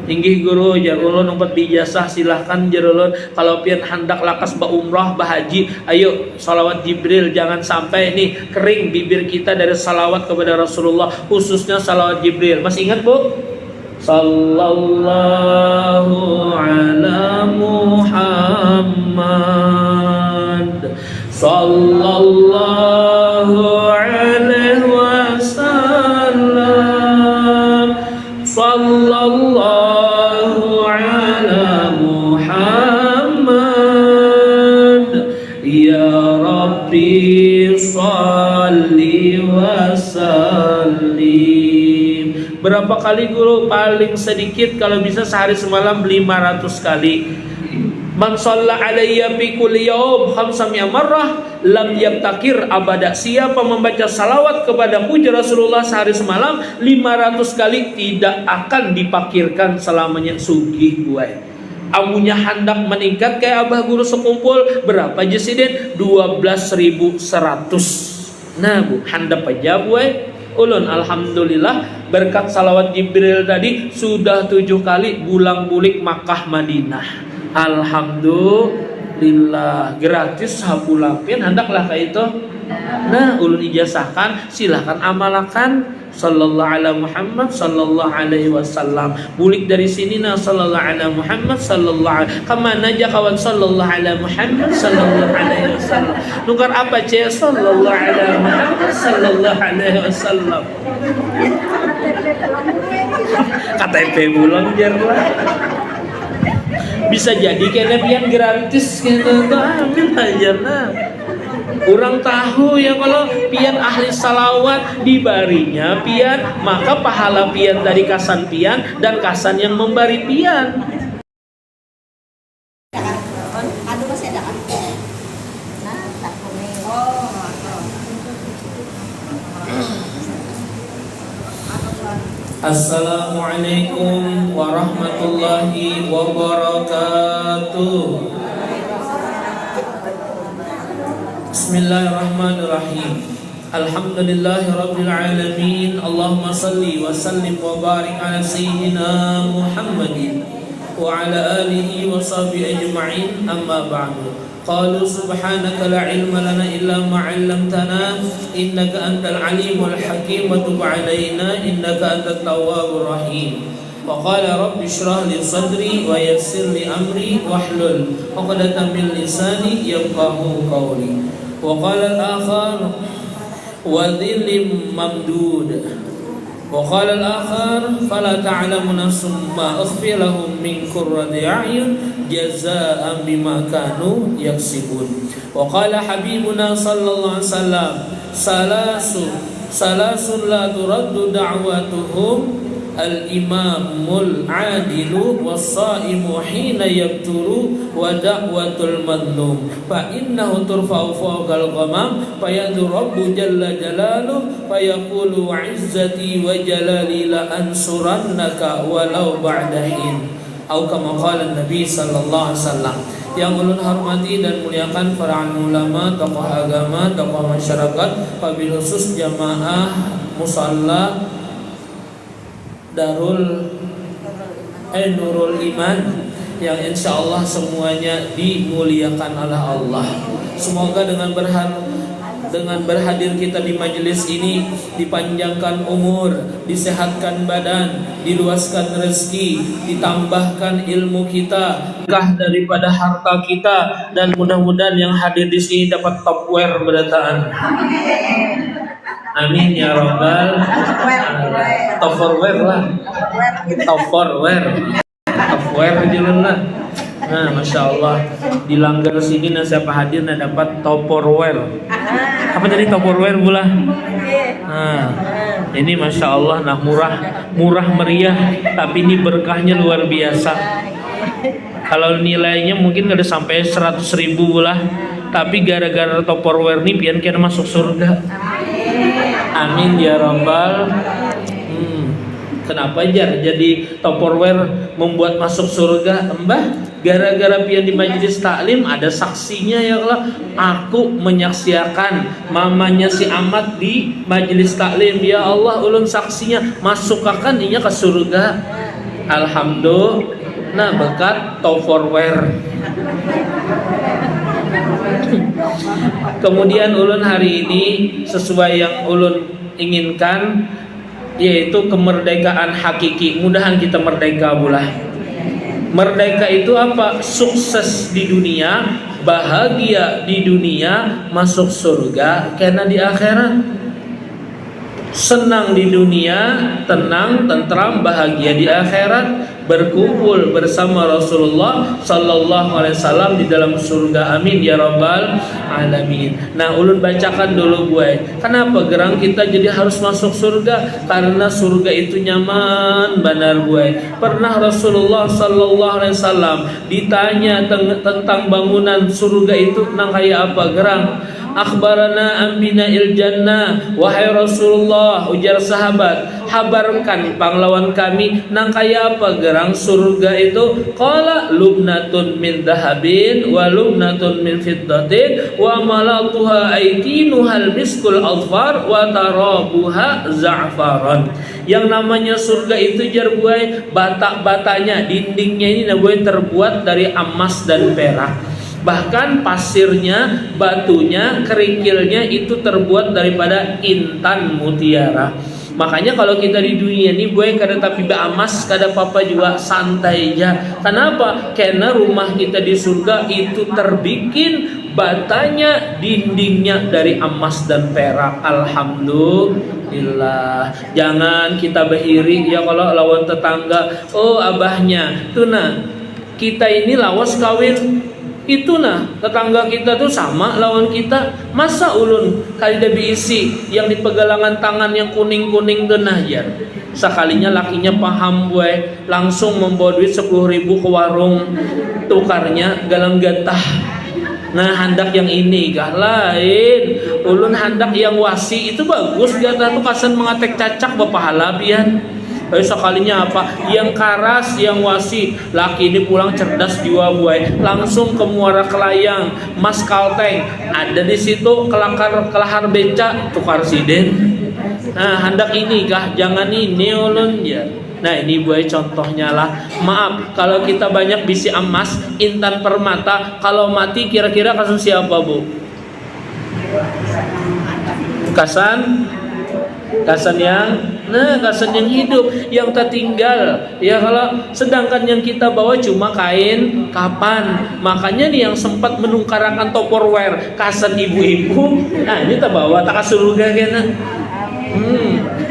Inggih guru jar ulun numpet bijasah silahkan jar ulun kalau pian hendak lakas ba umrah ba haji ayo salawat Jibril, jangan sampai nih kering bibir kita dari salawat kepada Rasulullah, khususnya salawat Jibril. Masih ingat Bu? Sallallahu ala Muhammad sallallahu alaihi wasallam sallallahu ala Muhammad ya Rabbi salli wa sallim. Berapa kali guru? Paling sedikit kalau bisa sehari semalam 500 kali. Man shalla alayya fi kulli yaum khamsami'a marrah lam yabtakir abada. Siapa membaca salawat kepada puja Rasulullah sehari semalam 500 kali tidak akan dipakirkan selamanya. Sugih gue amunya hendak meningkat kayak abah guru sekumpul berapa jesiden 12.100. Nah bu handap aja gue ulun alhamdulillah berkat salawat Jibril tadi sudah 7 kali bulang-bulik Makkah Madinah. Alhamdulillah gratis sapulapin hendaklah kayak itu. Nah ulun ijazahkan silahkan amalakan sallallahu ala Muhammad sallallahu alaihi wasallam. Bulik dari sini nah sallallahu ala Muhammad sallallahu alaihi kemana aja kawan sallallahu ala Muhammad sallallahu alaihi wasallam. Nukar apa cek sallallahu ala Muhammad sallallahu alaihi wasallam. KTP bulan jar lah. Bisa jadi kayaknya pian gratis gitu. Amin aja nah. Kurang tahu ya kalau pian ahli salawat dibarinya pian, maka pahala pian dari kasan pian dan kasan yang membari pian. Assalamualaikum warahmatullahi wabarakatuh. Bismillahirrahmanirrahim. Alhamdulillahi rabbil alamin. Allahumma salli wa sallim wa barik ala sayyidina Muhammadin wa ala alihi wa sahbihi ajma'in. Amma ba'du. Qalu subhanaka la ilma lana illa ma 'allamtana innaka antal alimul hakim wa tub 'alaina innaka antat tawwabur rahim. Wa qala rabbi shrah li sadri wa yassir li amri wahlul 'uqdatam min lisani yafqahu qawli. Wa qala al-akhar wa dhillim mamdud. Wa qala al-akhar fala ta'lamu nafsun ma ukhfiya lahum min qurrati a'yun jazaa'an bima kanu yaksibun. Wa qala habibuna sallallahu alaihi wasallam salasun la turaddu da'watuhum al-imamul adilu was-saimu hina yabturu wa da'watul madlum fa innahu turfa'u fawqal ghamam fa yadu rabbu jalla jalaluhu fa yaqulu wa 'izzati wa jalali la ansurannaka walau ba'da hin atau kama qala Nabi sallallahu alaihi wasallam. Yang ulun hormati dan muliakan para ulama, tokoh agama, tokoh masyarakat, wabil khusus jamaah musalla Nurul Iman yang insya Allah semuanya dimuliakan oleh Allah. Semoga dengan berhadir kita di majelis ini dipanjangkan umur, disehatkan badan, diluaskan rezeki, ditambahkan ilmu kita, berkah daripada harta kita, dan mudah-mudahan yang hadir di sini dapat topware berataan. Amin ya rabbal topperware lah, topperware jalan lah. Nah, masya Allah di Langgar sini nah siapa hadir nah dapat topperware. Apa jadi topperware pula? Nah, ini masya Allah nah murah meriah, tapi ini berkahnya luar biasa. Kalau nilainya mungkin nggak ada sampai 100.000 pula, tapi gara-gara topperware ini pian kena masuk surga. Amin ya rabbal. Kenapa jadi topperware membuat masuk surga? Mbah, gara-gara pian di majelis taklim ada saksinya ya Allah. Aku menyaksikan mamanya si Ahmad di majelis taklim. Ya Allah, ulun saksinya masuk akan inya ke surga. Alhamdulillah berkat Tupperware. Kemudian ulun hari ini sesuai yang ulun inginkan, yaitu kemerdekaan hakiki. Mudahan kita merdeka bulah. Merdeka itu apa? Sukses di dunia, bahagia di dunia, masuk surga karena di akhirat. Senang di dunia, tenang, tentram, bahagia di akhirat, berkumpul bersama Rasulullah sallallahu alaihi wasallam di dalam surga. Amin ya rabbal alamin. Nah, ulun bacakan dulu gue. Kenapa gerang kita jadi harus masuk surga? Karena surga itu nyaman benar gue. Pernah Rasulullah sallallahu alaihi wasallam ditanya tentang bangunan surga itu nang kayak apa gerang? Akhbarana ambina il jannah, wahai Rasulullah, ujar sahabat, habarkan pahlawan kami nang kaya apa gerang surga itu? Qala lubnatun min dahabin wa lubnatun min fiddatin wa malatuha aitinuhal miskul alfar wa tarabuha za'faran. Yang namanya surga itu jar buai, batak-batanya, dindingnya ini buai terbuat dari emas dan perak. Bahkan pasirnya, batunya, kerikilnya itu terbuat daripada intan mutiara. Makanya kalau kita di dunia ini buai kada tapi emas, kada apa-apa juga, santai aja. Kenapa? Karena rumah kita di surga itu terbikin batanya, dindingnya dari emas dan perak. Alhamdulillah. Jangan kita beriri ya kalau lawan tetangga, oh abahnya tuh nah, kita ini lawas kawin itu nah, tetangga kita tuh sama lawan kita. Masa ulun kali dah diisi yang di pegalangan tangan yang kuning-kuning tuh nah ya. Sekalinya lakinya paham gue, langsung membawa duit 10.000 ke warung, tukarnya galang gatah. Nah, handak yang ini kah lain. Ulun handak yang wasi itu bagus, gatah tuh kasan mengatek cacak bapahala pian. Sekalinya apa? Yang karas, yang wasi. Laki ini pulang cerdas jiwa buai, langsung ke Muara Kelayang, Mas Kalteng, ada di situ kelahar beca, tukar siden. Nah, hendak ini kah? Jangan ini ulun ya. Nah, ini buai contohnya lah. Maaf kalau kita banyak bisi emas, intan permata, kalau mati kira-kira kasan siapa bu? Kasan yang hidup, yang tertinggal ya. Kalau sedangkan yang kita bawa cuma kain kapan. Makanya nih yang sempat menungkarakan Tupperware kasan ibu-ibu, nah ini terbawa tak surga kena.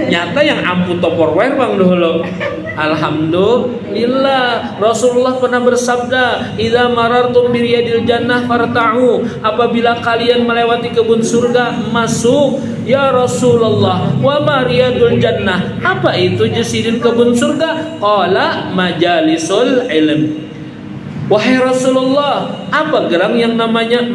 Nyata yang ampun Tupperware bang dulu. Alhamdulillah. Rasulullah pernah bersabda, idza marartum biriyadil jannah farta'u. Apabila kalian melewati kebun surga, masuk. Ya Rasulullah, wa mariyadul jannah, apa itu jesirin kebun surga? Qala majalisul ilm. Wahai Rasulullah, apa gerang yang namanya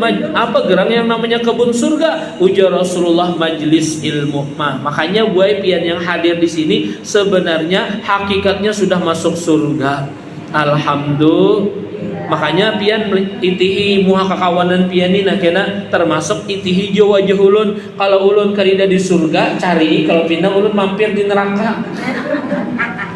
kebun surga? Ujar Rasulullah, majlis ilmu. Makanya buai pian yang hadir di sini sebenarnya hakikatnya sudah masuk surga. Alhamdulillah. Makanya pian itihi muha kakawanan pian ini kena termasuk itihi jawa jahulun. Kalau ulun karida di surga cari, kalau pindah ulun mampir di neraka.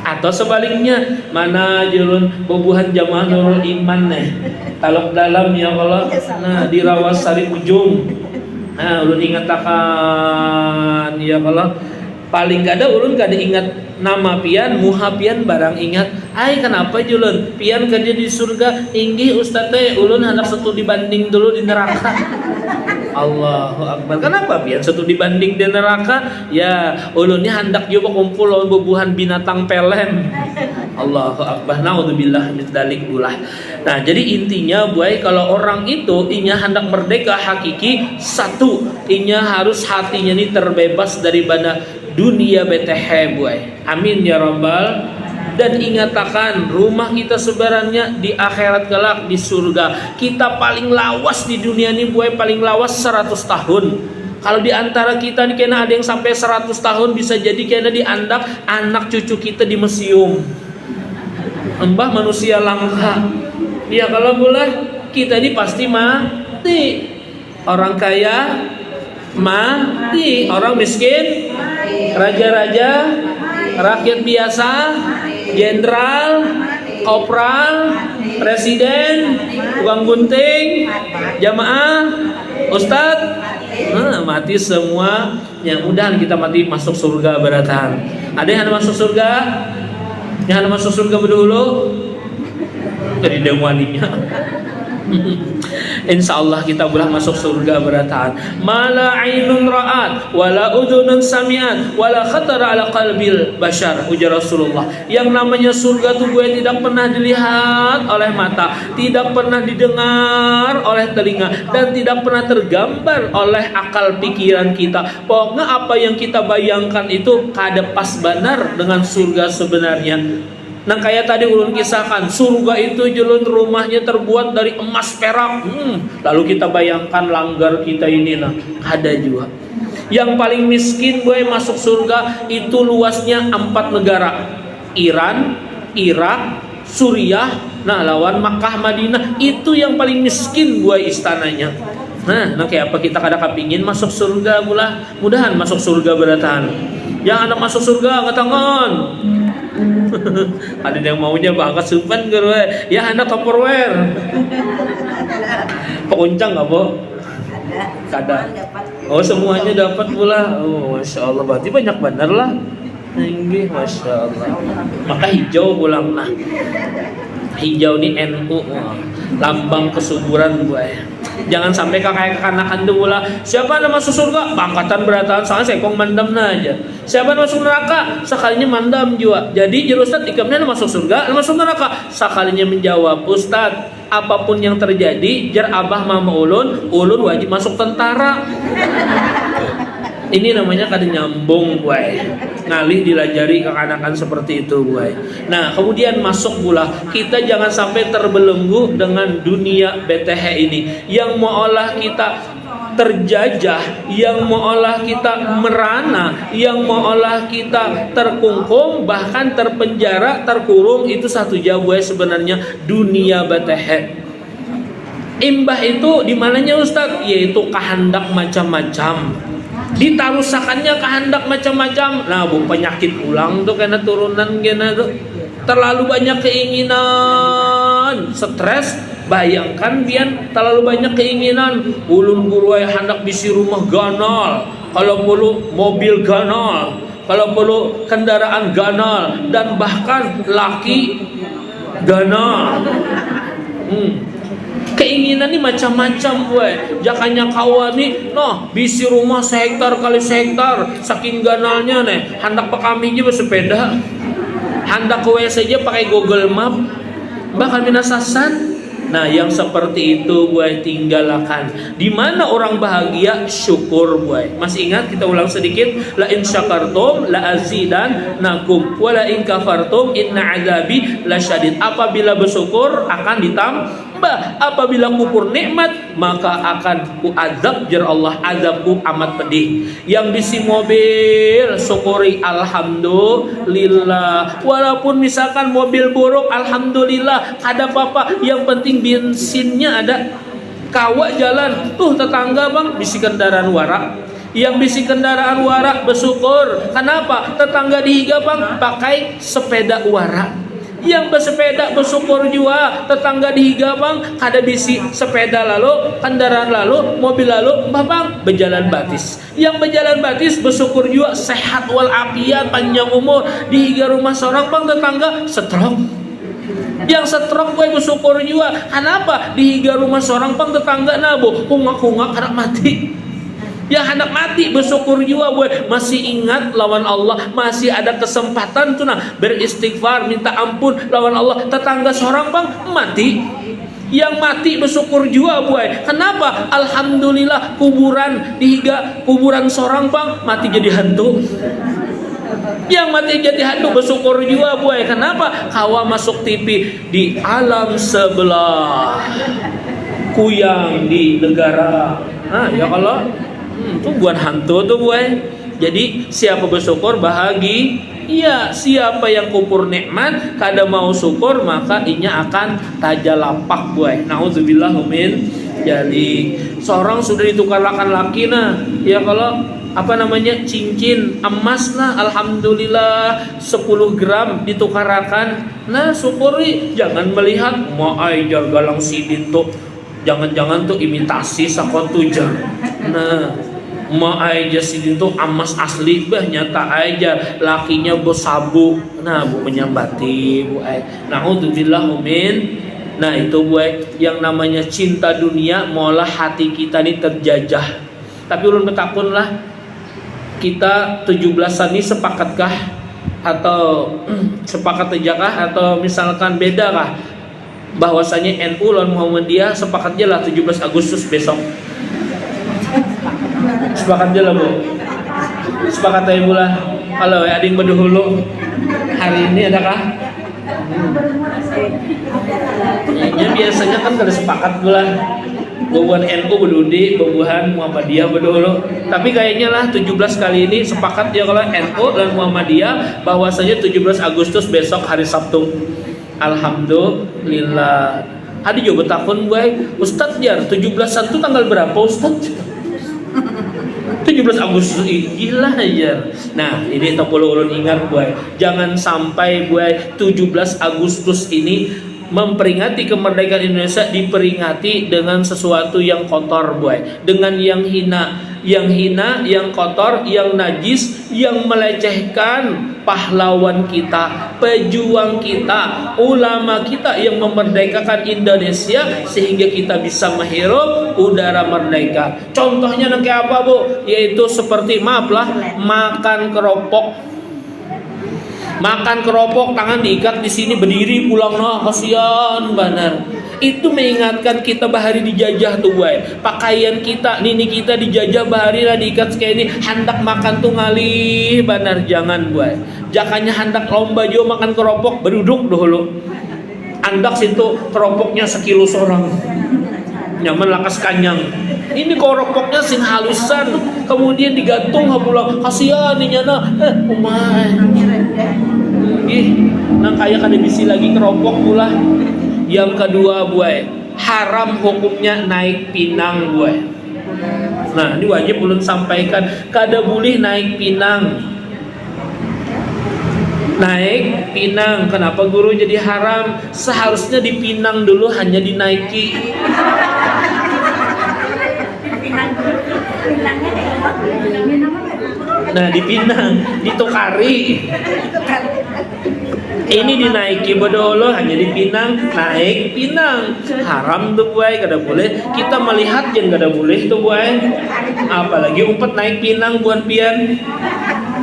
Atau sebaliknya, mana julun bubuhan jamaah nurul iman nih, talok dalam ya kalau nah di Rawasari ujung. Nah ulun ingatakan ya kalau paling kada ulun kada ingat nama pian, muha pian barang ingat. Ai kenapa julun pian kerja di surga? Inggih ustaz teh ulun hendak satu dibanding dulu di neraka. Allahu Akbar. Kenapa pian satu dibanding di neraka? Ya ulunnya hendak juga kumpul lawan bubuhan binatang pelen. Allahu Akbar. Naudzubillah min dzalik ulah. Nah, jadi intinya buai kalau orang itu inya hendak merdeka hakiki, satu, inya harus hatinya ini terbebas daripada dunia BTH buai. Amin ya rabbal. Dan ingatakan rumah kita sebenarnya di akhirat kelak di surga. Kita paling lawas di dunia ini buai, paling lawas 100 tahun. Kalau di antara kita nih kena ada yang sampai 100 tahun, bisa jadi kena diandak anak cucu kita di museum. Mbah manusia langka. Ya kalau boleh kita ini pasti mati. Orang kaya mati, orang miskin, raja-raja, rakyat biasa jenderal, kopral, presiden, tukang gunting, jamaah, ustadz, mati semua. Yang mudah kita mati masuk surga beratan. Ada yang masuk surga? Yang masuk surga berdulu dari demwaninya. Insyaallah kita boleh masuk surga beratan. Mala ainun ra'at wala udhunun sami'at wala khatara ala qalbil bashar, ujar Rasulullah. Yang namanya surga tuh gue tidak pernah dilihat oleh mata, tidak pernah didengar oleh telinga, dan tidak pernah tergambar oleh akal pikiran kita. Pokoknya apa yang kita bayangkan itu kada pas benar dengan surga sebenarnya. Nah kayak tadi ulun kisahkan, surga itu julun rumahnya terbuat dari emas perak. Lalu kita bayangkan langgar kita ini, nah ada juga. Yang paling miskin gue masuk surga itu luasnya 4 negara. Iran, Irak, Suriah, nah lawan Makkah, Madinah. Itu yang paling miskin gue istananya. Nah kayak apa kita kada kepingin masuk surga pula. Mudahan masuk surga beratan. Yang anak masuk surga angkat tangan. Ada yang maunya bangkat supan gue. Ya anak Tupperware. Penguncang nggak po? Kada. Oh semuanya dapat pula. Oh masya Allah, berarti banyak benar lah. Tinggi, masya Allah. Maka hijau pulang lah. Hijau ini NU, lambang kesuburan gue. Jangan sampai kayak kekanakan dulu lah. Siapa yang masuk surga? Bangkatan beratan, soalnya sekong mandam aja. Siapa yang masuk neraka? Sekalinya mandam juga. Jadi Ustaz ikamnya masuk surga, masuk neraka. Sekalinya menjawab, Ustaz, apapun yang terjadi, jar abah mama ulun wajib masuk tentara. Ini namanya kada nyambung gue. Ngalih dilajari kekanakan seperti itu gue. Nah kemudian masuk pula, kita jangan sampai terbelenggu dengan dunia BTH ini yang seolah kita terjajah, yang seolah kita merana, yang seolah kita terkungkung, bahkan terpenjara, terkurung. Itu satu jauh sebenarnya dunia BTH. Imbah itu di mananya Ustaz? Yaitu kehendak macam-macam. Ditarusakannya kehendak macam-macam. Nah, penyakit ulang tuh karena turunan kena tuh. Terlalu banyak keinginan, stres. Bayangkan biar terlalu banyak keinginan. Ulun guru hendak bisi rumah ganal, kalau perlu mobil ganal, kalau perlu kendaraan ganal, dan bahkan laki ganal. Keinginan ini macam-macam gue. Jakanya kawan nih, noh bisi rumah sehektar kali sehektar, saking ganalnya nih. Hendak kami aja bersepeda, hendak ke WC aja pakai Google Map, bahkan minasasan. Nah yang seperti itu gue tinggalkan. Di mana orang bahagia? Syukur gue. Masih ingat? Kita ulang sedikit. La in syakartum la azidannakum wa la in kafartum inna azabi lasyadid. Apabila bersyukur akan ditambah, apabila kufur nikmat maka akan kuazab, jar Allah, azabku amat pedih. Yang bisi mobil syukuri alhamdulillah. Walaupun misalkan mobil buruk, alhamdulillah, kada apa-apa, yang penting bensinnya ada. Kawak jalan tuh tetangga bang bisi kendaraan warak, yang bisi kendaraan warak bersyukur. Kenapa? Tetangga dihiga bang pakai sepeda warak. Yang bersepeda bersyukur juga. Tetangga dihiga bang kada bisi sepeda lalu, kendaraan lalu, mobil lalu, bang berjalan batis. Yang berjalan batis bersyukur juga, sehat walafiat, panjang umur. Dihiga rumah seorang bang tetangga stroke. Yang stroke gue bersyukur juga. Kenapa? Dihiga rumah seorang bang tetangga nabo hungak-hungak hendak mati. Yang hendak mati bersyukur juga gue. Masih ingat lawan Allah, masih ada kesempatan tuh nah beristighfar, minta ampun lawan Allah. Tetangga seorang bang mati, yang mati bersyukur juga gue. Kenapa? Alhamdulillah kuburan dihiga kuburan seorang bang mati jadi hantu. Yang mati jadi hantu bersyukur juga gue. Kenapa? Kawa masuk TV di alam sebelah, kuyang di negara. Nah ya kalau itu buat hantu tuh gue. Jadi siapa bersyukur bahagia. Iya, siapa yang kufur nikmat kada mau syukur maka inya akan tajalapak gue. Nauzubillah min. Jadi seorang sudah ditukarkan laki nah, ya kalau apa namanya, cincin emas lah, alhamdulillah 10 gram ditukarakan. Nah syukuri, jangan melihat maai jar galang sidin tuh, jangan-jangan tuh imitasi sakotujar. Nah maai jar sidin tuh emas asli, bah nyata aja lakinya besabu. Nah bu menyambati bu ai, naudzubillah min. Nah itu bu ai, yang namanya cinta dunia malah hati kita ini terjajah. Tapi ulun betakun lah, kita 17-an ini sepakatkah atau sepakat ajakah atau misalkan beda kah bahwasanya NU lawan Muhammadiyah sepakatnya lah 17 Agustus besok. Sepakat aja lah bu, sepakat aja pula. Kalau ada yang berdahulu hari ini adakah? Ya biasanya kan kada sepakat pula. Babuhan NU berdudi, babuhan Muhammadiyah berdahulu. Tapi kayaknya lah 17 kali ini sepakat ya kalau NU dan Muhammadiyah bahwasanya 17 Agustus besok hari Sabtu. Alhamdulillah. Ada juga betakun gue, Ustadz jar 17-an itu tanggal berapa Ustadz? 17 Agustus gila aja. Nah ini tak perlu ulun ingat gue, jangan sampai gue 17 Agustus ini memperingati kemerdekaan Indonesia diperingati dengan sesuatu yang kotor boy, dengan yang hina, yang kotor, yang najis, yang melecehkan pahlawan kita, pejuang kita, ulama kita yang memerdekakan Indonesia sehingga kita bisa menghirup udara merdeka. Contohnya nanti apa bu? Yaitu seperti maaf lah, makan keropok. Makan keropok, tangan diikat di sini, berdiri pulang, nah kasihan benar. Itu mengingatkan kita bahari dijajah tuh boy. Pakaian kita, nini kita dijajah bahari lah diikat kayak ini. Hendak makan tuh ngalih benar, jangan boy. Jakanya hendak lomba juga makan keropok, berduduk dulu. Andak situ keropoknya sekilo seorang. Nyaman lakas kanyang. Ini keropoknya sing halusan, kemudian digantung pulang. Kasihan nih nyana, umay. Nang kayak kada bisi lagi keropok pula. Yang kedua buai, haram hukumnya naik pinang buai. Nah ini wajib ulun sampaikan, kada boleh naik pinang. Naik pinang, kenapa guru jadi haram? Seharusnya dipinang dulu, hanya dinaiki. Nah dipinang, ditukari. Ini dinaiki bodolo, hanya dipinang, naik pinang. Haram tuh buai, kada boleh. Kita melihat yang kada boleh tuh buai. Apalagi umpet naik pinang buat pian.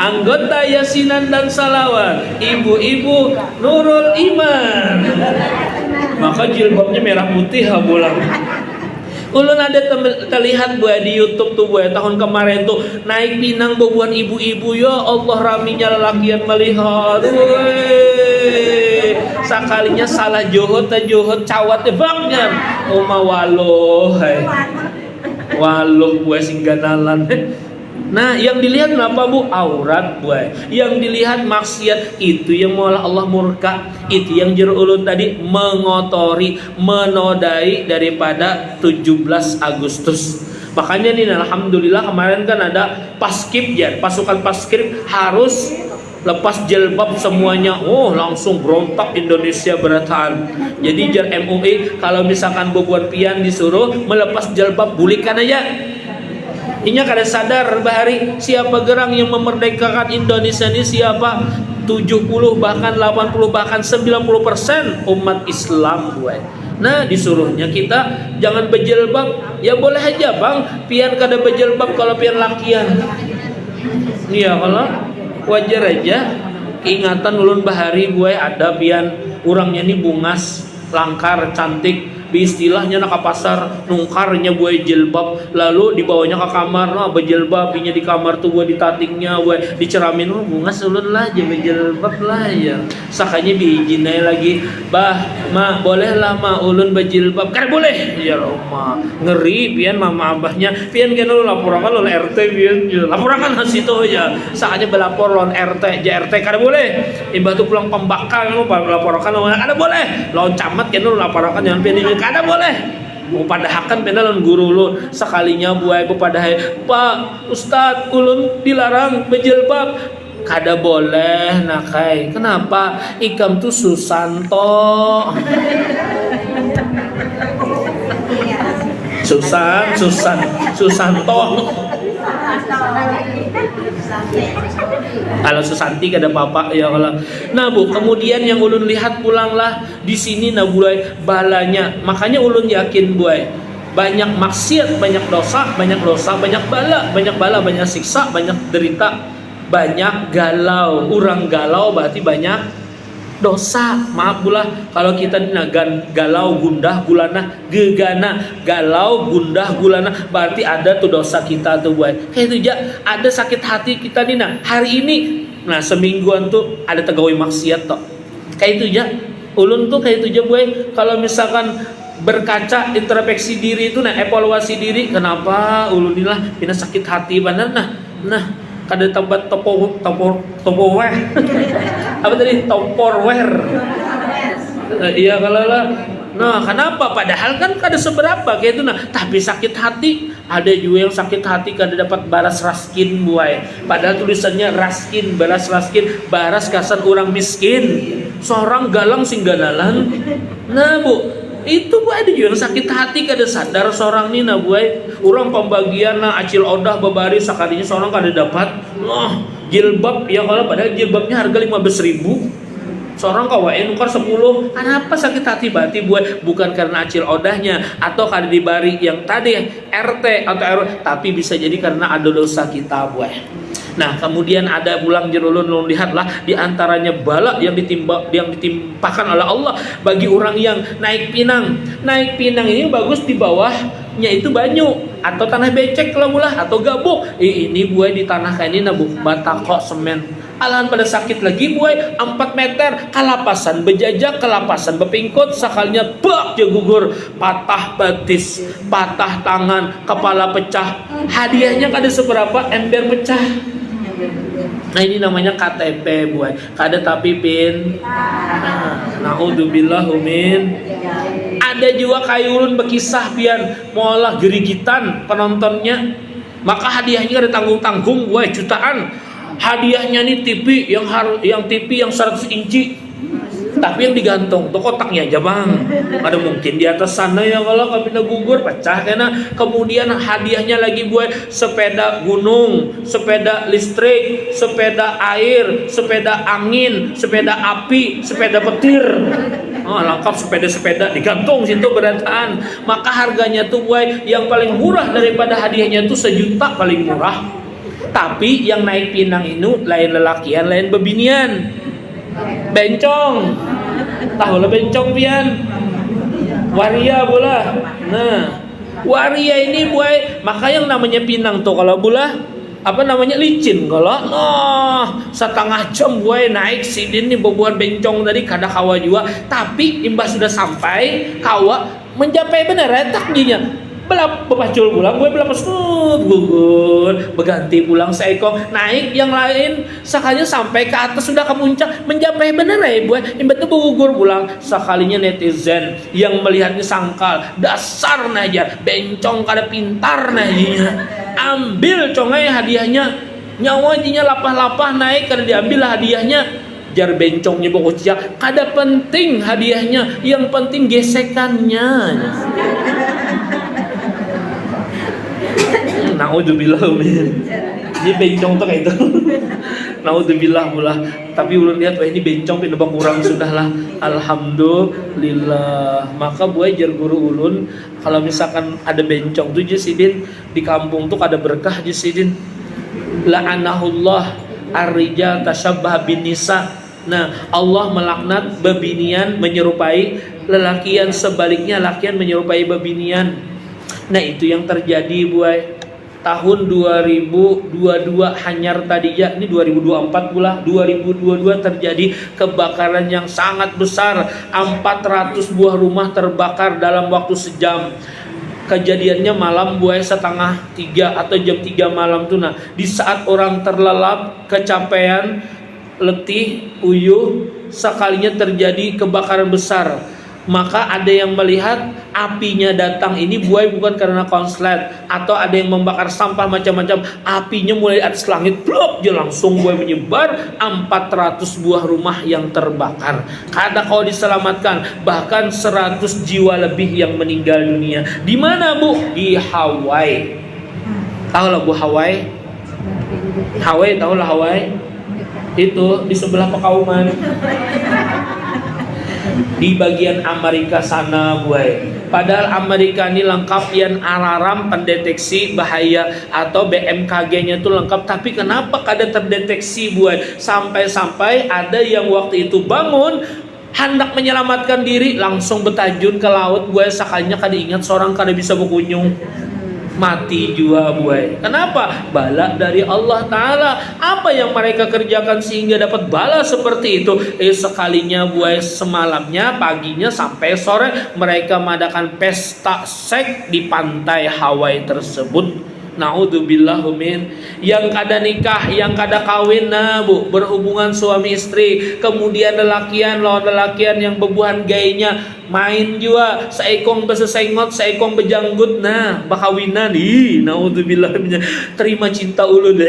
Anggota yasinan dan salawat, ibu-ibu Nurul Iman. Maka jilbabnya merah putih bulan. Ulun ada terlihat buat di YouTube tuh buat tahun kemarin tuh naik pinang bubuhan ibu-ibu, ya Allah raminya lelakian melihat. Sakalinya salah johot cawat bangnya. Oma waloh, waloh buat singganalan. Nah yang dilihat apa bu? Aurat buai. Yang dilihat maksiat, itu yang malah Allah murka. Itu yang jero ulun tadi mengotori, menodai daripada 17 Agustus. Makanya nih alhamdulillah kemarin kan ada paskib ya, pasukan paskib harus lepas jilbab semuanya. Oh langsung berontak Indonesia berataan. Jadi jar MUI kalau misalkan bobuan pian disuruh melepas jilbab, bulikan aja. Inya kada sadar bahari siapa gerang yang memerdekakan Indonesia ini siapa? 70 bahkan 80 bahkan 90% umat Islam buat. Nah disuruhnya kita jangan berjilbab. Ya boleh aja bang, pian kada berjilbab kalau pian lakian. Iya kalau wajar aja. Ingatan ulun bahari buat ada pian urangnya ini bungas, langkar, cantik. Istilahnya nak ke pasar nungkarnya buat jilbab, lalu dibawanya ke kamar, nah berjilbab, pinya di kamar tuh buat ditatingnya, buat diceramin, bungas ulun lah, jangan berjilbab lah ya. Sakanya diizinai lagi, bah, ma boleh lah ma ulun berjilbab, kan boleh, ya ma ngeri, pian mama abahnya, pian kan lu laporakan lu RT, pian laporakan situ ya. Sakanya belapor lawan RT, JRT kan boleh, imbah tuh pulang pembakar lu laporakan lu, ada boleh, lawan camat kan lu laporakan jangan pian kada boleh. Padahakan penalan guru ulun sekalinya buai pepadahay, Pak Ustad ulun dilarang berjilbab. Kada boleh nakai. Kenapa? Ikam tuh Susanto. Susanto. Kalau Susanti kada apa-apa ya kalau. Nah Bu, kemudian yang ulun lihat pulanglah di sini nah buai balanya. Makanya ulun yakin buai banyak maksiat, banyak dosa, banyak bala, banyak siksa, banyak derita, banyak galau. Urang galau berarti banyak dosa. Maaf pula kalau kita dinagan galau gundah gulana gegana, galau gundah gulana berarti ada tuh dosa kita tuh buat kayak itu aja. Ada sakit hati kita nih nah hari ini, nah semingguan tuh ada tegawi maksiat toh kayak itu aja. Ulun tuh kayak itu aja buat kalau misalkan berkaca introspeksi diri itu nah evaluasi diri, kenapa ulun inilah pina sakit hati benar nah kada tempat topower apa tadi toporware iya kalau lah. Nah kenapa padahal kan kada seberapa kayak itu nah tapi sakit hati. Ada juga yang sakit hati kada dapat baras raskin buai padahal tulisannya raskin baras raskin baras kasan orang miskin seorang galang singganalan. Nah Bu itu Bu ada juga yang sakit hati kada sadar seorang ni nah buai orang pembagian nah acil odah babari sekalinya seorang kada dapat jilbab ya kalau padahal jilbabnya harga 15.000 seorang kawain nukar 10. Kenapa sakit hati berarti buai bukan karena acil odahnya atau kada dibari yang tadi RT atau RW tapi bisa jadi karena ada dosa kita buai. Nah kemudian ada pulang jerulun lihatlah diantaranya bala yang ditimpakan oleh Allah bagi orang yang naik pinang. Naik pinang ini bagus di bawahnya itu banyu atau tanah becek kalau mulah atau gabuk. Ini buai di tanah kayak ini nabu batako semen. Alahan pada sakit lagi buai 4 meter kalapasan bejajak kalapasan bepingkot sekalinya bak ya gugur patah batis patah tangan kepala pecah hadiahnya kada seberapa ember pecah. Nah ini namanya KTP buai kada tapi pin. Naudzubillah min. Ada juga kayulun bekisah pian molah gerigitan penontonnya maka hadiahnya kada tanggung-tanggung buai jutaan. Hadiahnya nih TV yang TV yang 100 inci tapi yang digantung tuh kotaknya aja bang. Ada mungkin di atas sana ya kalau kabinda gugur pecah karena kemudian hadiahnya lagi buat sepeda gunung, sepeda listrik, sepeda air, sepeda angin, sepeda api, sepeda petir. Lengkap sepeda digantung situ berataan. Maka harganya tuh buat yang paling murah daripada hadiahnya tuh 1 juta paling murah. Tapi yang naik pinang itu lain lelakian, lain bebinian. Bencong. Tahu lah bencong pian. Waria bola. Nah, waria ini buai, maka yang namanya pinang tuh kalau bola apa namanya licin kalau setengah jam buai naik sidin nih bebuan bencong tadi kada kawa juga tapi imbas sudah sampai kawa mencapai benar retak jinya belap bepacul pulang gue belap gugur berganti pulang seekor naik yang lain sekalinya sampai ke atas sudah ke puncak mencapai bener ya gue imbas itu gugur pulang sekalinya netizen yang melihatnya sangkal dasar naja bencong kada pintar najinya ambil congai hadiahnya nyawa jinya lapah-lapah naik kada diambil hadiahnya jar bencongnya bocah kada penting hadiahnya yang penting gesekannya. Naudzubillah min. Ini bencong tuh kayak itu. Naudzubillah pula. Tapi ulun lihat wah ini bencong pindah kurang sudahlah. Alhamdulillah. Maka buai jar guru ulun kalau misalkan ada bencong tuh Jasidin di kampung tuh ada berkah Jasidin. La'anahullah ar-rijal tasyabbah bin nisa. Nah, Allah melaknat bebinian menyerupai lelakian, sebaliknya lakian menyerupai bebinian. Nah, itu yang terjadi buai. Tahun 2022 hanyar tadinya ini 2024 pula 2022 terjadi kebakaran yang sangat besar 400 buah rumah terbakar dalam waktu sejam. Kejadiannya malam buai 2:30 atau jam 3 malam tuh nah di saat orang terlelap kecapean letih uyuh sekalinya terjadi kebakaran besar Maka ada yang melihat apinya datang ini buai bukan karena konslet, atau ada yang membakar sampah macam-macam, apinya mulai atas langit blok dia langsung buai menyebar 400 buah rumah yang terbakar. Kata kalau diselamatkan bahkan 100 jiwa lebih yang meninggal dunia. Di mana Bu? Di Hawaii. Tahu lah Bu Hawaii? Hawaii tahu lah Hawaii? Itu di sebelah Pekauman. Di bagian Amerika sana buai. Padahal Amerika ini lengkap yang alarm pendeteksi bahaya atau BMKG-nya itu lengkap, tapi kenapa kada terdeteksi buai? Sampai-sampai ada yang waktu itu bangun hendak menyelamatkan diri langsung betajun ke laut buai, sakanya kada ingat seorang kada bisa berkunjung. Mati jua buai. Kenapa? Bala dari Allah Ta'ala. Apa yang mereka kerjakan sehingga dapat bala seperti itu? Sekalinya buai, semalamnya, paginya sampai sore mereka mengadakan pesta seks di pantai Hawaii tersebut. Naudzubillah min. Yang kada nikah, yang kada kawin, nah Bu, berhubungan suami istri, kemudian lelakian lawan lelakian yang bebuhan gayanya main juga, seekong besesengot, seekong bejanggut, nah bakawinan. Naudzubillah min. Terima cinta ulun.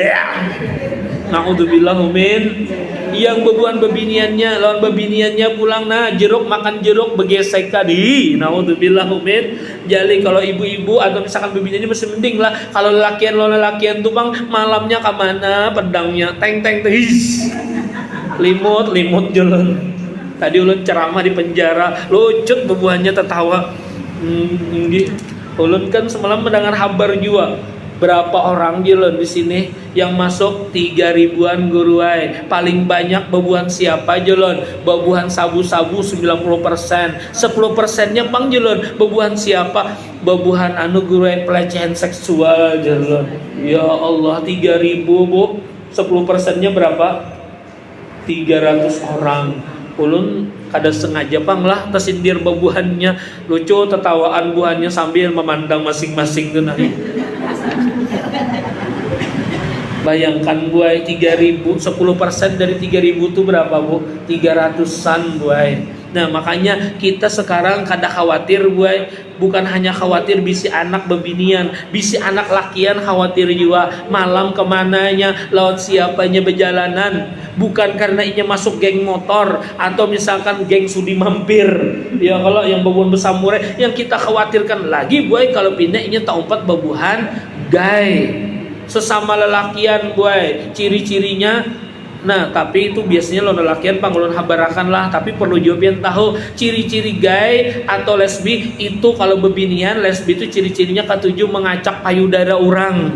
Naudzubillah min. Yang bebuan bebiniannya lawan bebiniannya pulang, nah jeruk makan jeruk begesekan. Naudzubillah min. Jadi kalau ibu-ibu atau misalkan bebiniannya masih mending lah. Kalau lelakian lawan lelakian tuh bang, malamnya kemana pedangnya teng teng tehis limut jalan. Tadi ulun ceramah di penjara, lucut bebuannya tertawa. Ulun kan semalam mendengar kabar juga. Berapa orang jalan di sini yang masuk 3.000-an guruai. Paling banyak bebuhan siapa jalan? Bebuhan sabu-sabu 90%. 10%-nya pang jalan. Bebuhan siapa? Bebuhan anu guruai pelecehan seksual jalan. Ya Allah, 3.000 Bu. 10%-nya berapa? 300 orang. Ulun kada sengaja pang lah tersindir bebuhannya, lucu tertawaan buhannya sambil memandang masing-masing tuh. Bayangkan buai 3.000, 10% dari 3.000 itu berapa Bu? 300-an buai. Nah makanya kita sekarang kada khawatir buai. Bukan hanya khawatir bisi anak bebinian, bisi anak lakian khawatir juga. Malam kemananya, lawan siapanya berjalanan. Bukan karena inya masuk geng motor atau misalkan geng sudi mampir. Ya kalau yang bebuhan besamure, yang kita khawatirkan lagi buai kalau pindah inya tak umpat bebuhan gay. Sesama lelakian buai, ciri-cirinya. Nah tapi itu biasanya lo lelakian pangulun habarakan lah. Tapi perlu jawabin tahu ciri-ciri gay atau lesbi itu. Kalau bebinian lesbi itu ciri-cirinya ketujuh mengacak payudara orang.